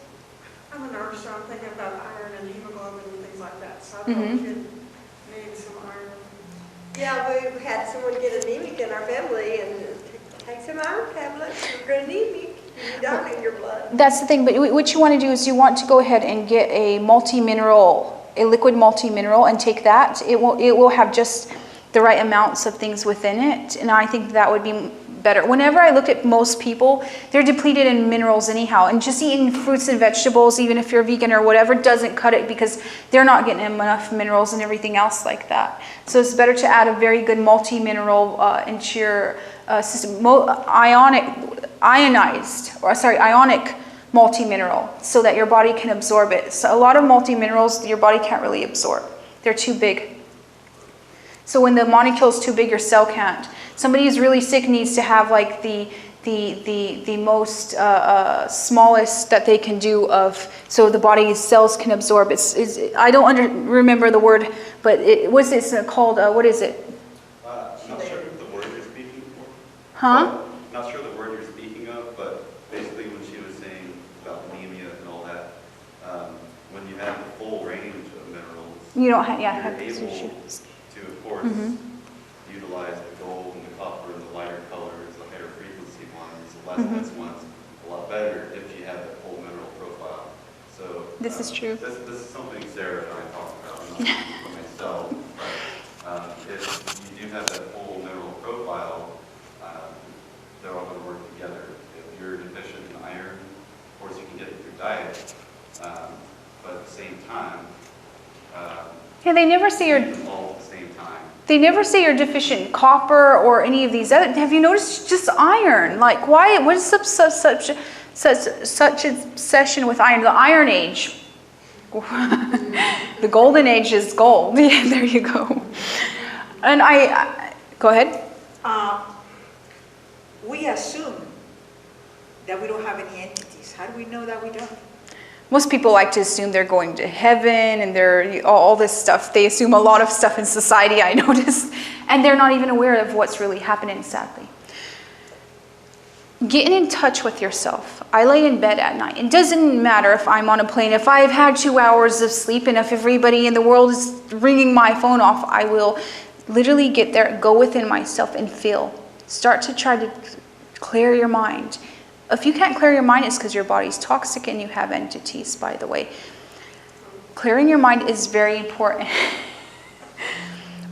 I'm a nurse, so I'm thinking about iron and hemoglobin and things like that. So I thought we could need some iron. Yeah, we had someone get anemic in our family and take some iron tablets. You're going to anemic. You don't in your blood. That's the thing, but what you want to do is you want to go ahead and get a multi-mineral, a liquid multi-mineral, and take that. It will have just the right amounts of things within it, and I think that would be better. Whenever I look at most people, they're depleted in minerals anyhow, and just eating fruits and vegetables, even if you're vegan or whatever, doesn't cut it because they're not getting enough minerals and everything else like that. So it's better to add a very good multi-mineral into your system, ionic multi-mineral, so that your body can absorb it. So a lot of multi-minerals your body can't really absorb. They're too big. So when the molecule is too big, your cell can't. Somebody who's really sick needs to have like the the most smallest that they can do of, so the body's cells can absorb. I don't remember the word, but what's it called? What is it? Not sure the word you're speaking for. Huh? Not sure the word you're speaking of, but basically when she was saying about anemia and all that, when you have the full range of minerals, You don't have, yeah. you're have able tissue. to, of course, utilize the gold and the copper and the lighter colors, the higher frequency ones, the less dense ones, a lot better if you have that full mineral profile. So This is true. This is something Sarah and I talked about, I'm not speaking for myself, but if you do have that full mineral profile, they're all going to work together. If you're deficient in iron, of course you can get it through diet, but at the same time, Yeah, they never say you're. need them all at the same time. They never say you're deficient in copper or any of these other. Have you noticed just iron? Like, why? What is such obsession with iron? The Iron Age. The Golden Age is gold. Yeah, there you go. And go ahead. We assume that we don't have any entities. How do we know that we don't? Most people like to assume they're going to heaven and they're all this stuff. They assume a lot of stuff in society, I noticed, and they're not even aware of what's really happening, sadly. Getting in touch with yourself. I lay in bed at night. It doesn't matter if I'm on a plane. If I've had 2 hours of sleep and if everybody in the world is ringing my phone off, I will literally get there, go within myself and feel. Start to try to clear your mind. If you can't clear your mind, it's because your body's toxic and you have entities, by the way. Clearing your mind is very important.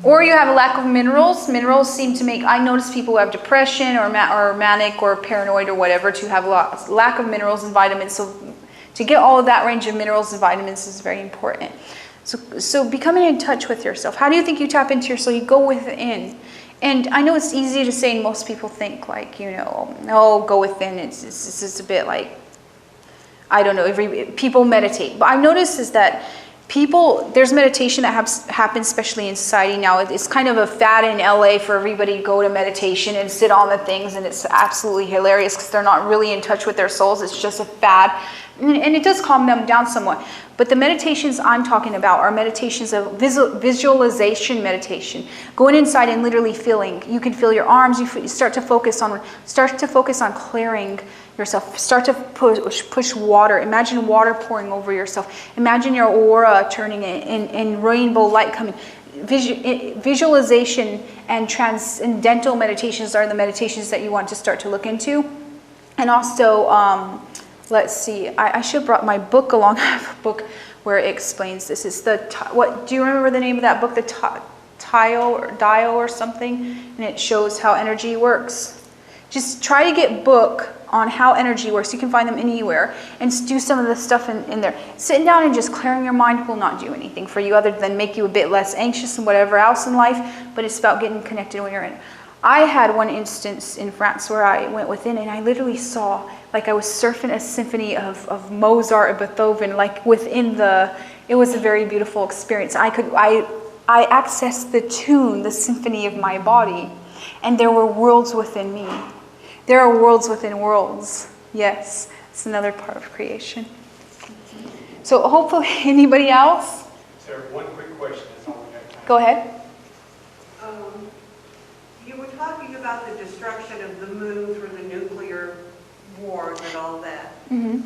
Or you have a lack of minerals. Minerals seem to make, I notice people who have depression or manic or paranoid or whatever to have lack of minerals and vitamins. So to get all of that range of minerals and vitamins is very important. So becoming in touch with yourself. How do you think you tap into yourself? You go within. And I know it's easy to say, and most people think like, oh, go within. It's just a bit like, I don't know, people meditate. But I've noticed is that there's meditation that happens, especially in society now. It's kind of a fad in LA for everybody to go to meditation and sit on the things, and it's absolutely hilarious because they're not really in touch with their souls. It's just a fad. And it does calm them down somewhat. But the meditations I'm talking about are meditations of visualization meditation. Going inside and literally feeling. You can feel your arms. You start to focus on clearing yourself. Start to push water. Imagine water pouring over yourself. Imagine your aura turning in rainbow light coming. Visualization and transcendental meditations are the meditations that you want to start to look into. And also, let's see, I should have brought my book along. I have a book where it explains this. It's do you remember the name of that book? The Dial or something? And it shows how energy works. Just try to get book on how energy works. You can find them anywhere and do some of the stuff in there. Sitting down and just clearing your mind will not do anything for you other than make you a bit less anxious and whatever else in life, but it's about getting connected when you're in. I had one instance in France where I went within and I literally saw, like I was surfing a symphony of Mozart and Beethoven, like within it was a very beautiful experience. I accessed the tune, the symphony of my body, and there were worlds within me. There are worlds within worlds. Yes, it's another part of creation. So hopefully, anybody else? Sir, one quick question. That's all we have time. Go ahead. You were talking about the destruction of the moon through the nuclear wars and all that. Mm-hmm.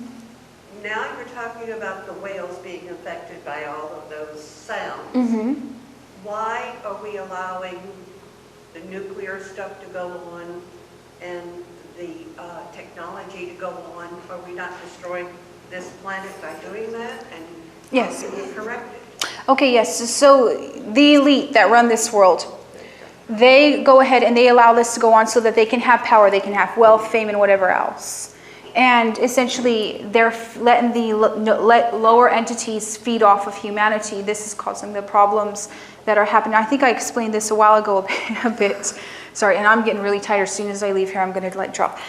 Now you're talking about the whales being affected by all of those sounds. Mm-hmm. Why are we allowing the nuclear stuff to go on and the technology to go on? Are we not destroying this planet by doing that? And Yes. how can we correct it? Okay, yes. So the elite that run this world, they go ahead and they allow this to go on so that they can have power, they can have wealth, fame, and whatever else. And essentially, they're letting let lower entities feed off of humanity. This is causing the problems that are happening. I think I explained this a while ago a bit. Sorry, and I'm getting really tired. As soon as I leave here, I'm going to drop.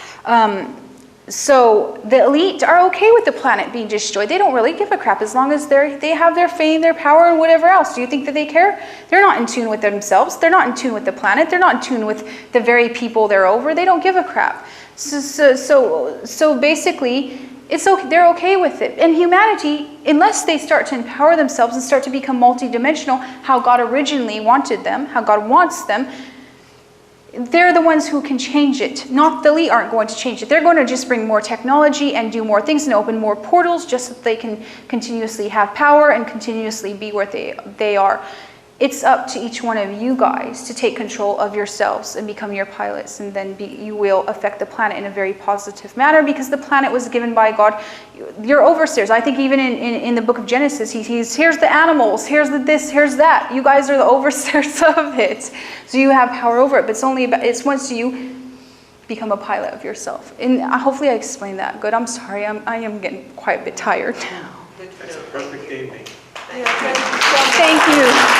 So the elite are okay with the planet being destroyed. They don't really give a crap as long as they have their fame, their power, and whatever else. Do you think that they care? They're not in tune with themselves. They're not in tune with the planet. They're not in tune with the very people they're over. They don't give a crap. So basically, it's okay, they're okay with it. And humanity, unless they start to empower themselves and start to become multidimensional, how God originally wanted them, how God wants them, they're the ones who can change it. Not the elite aren't going to change it. They're going to just bring more technology and do more things and open more portals just so that they can continuously have power and continuously be where they are. It's up to each one of you guys to take control of yourselves and become your pilots, and then you will affect the planet in a very positive manner, because the planet was given by God. Your overseers, I think even in the book of Genesis, he's here's the animals, here's the this, here's that. You guys are the overseers of it. So you have power over it, but it's once you become a pilot of yourself. And hopefully I explained that good. I'm sorry, I am getting quite a bit tired now. That's a perfect evening. Yeah, thank you so much. Thank you.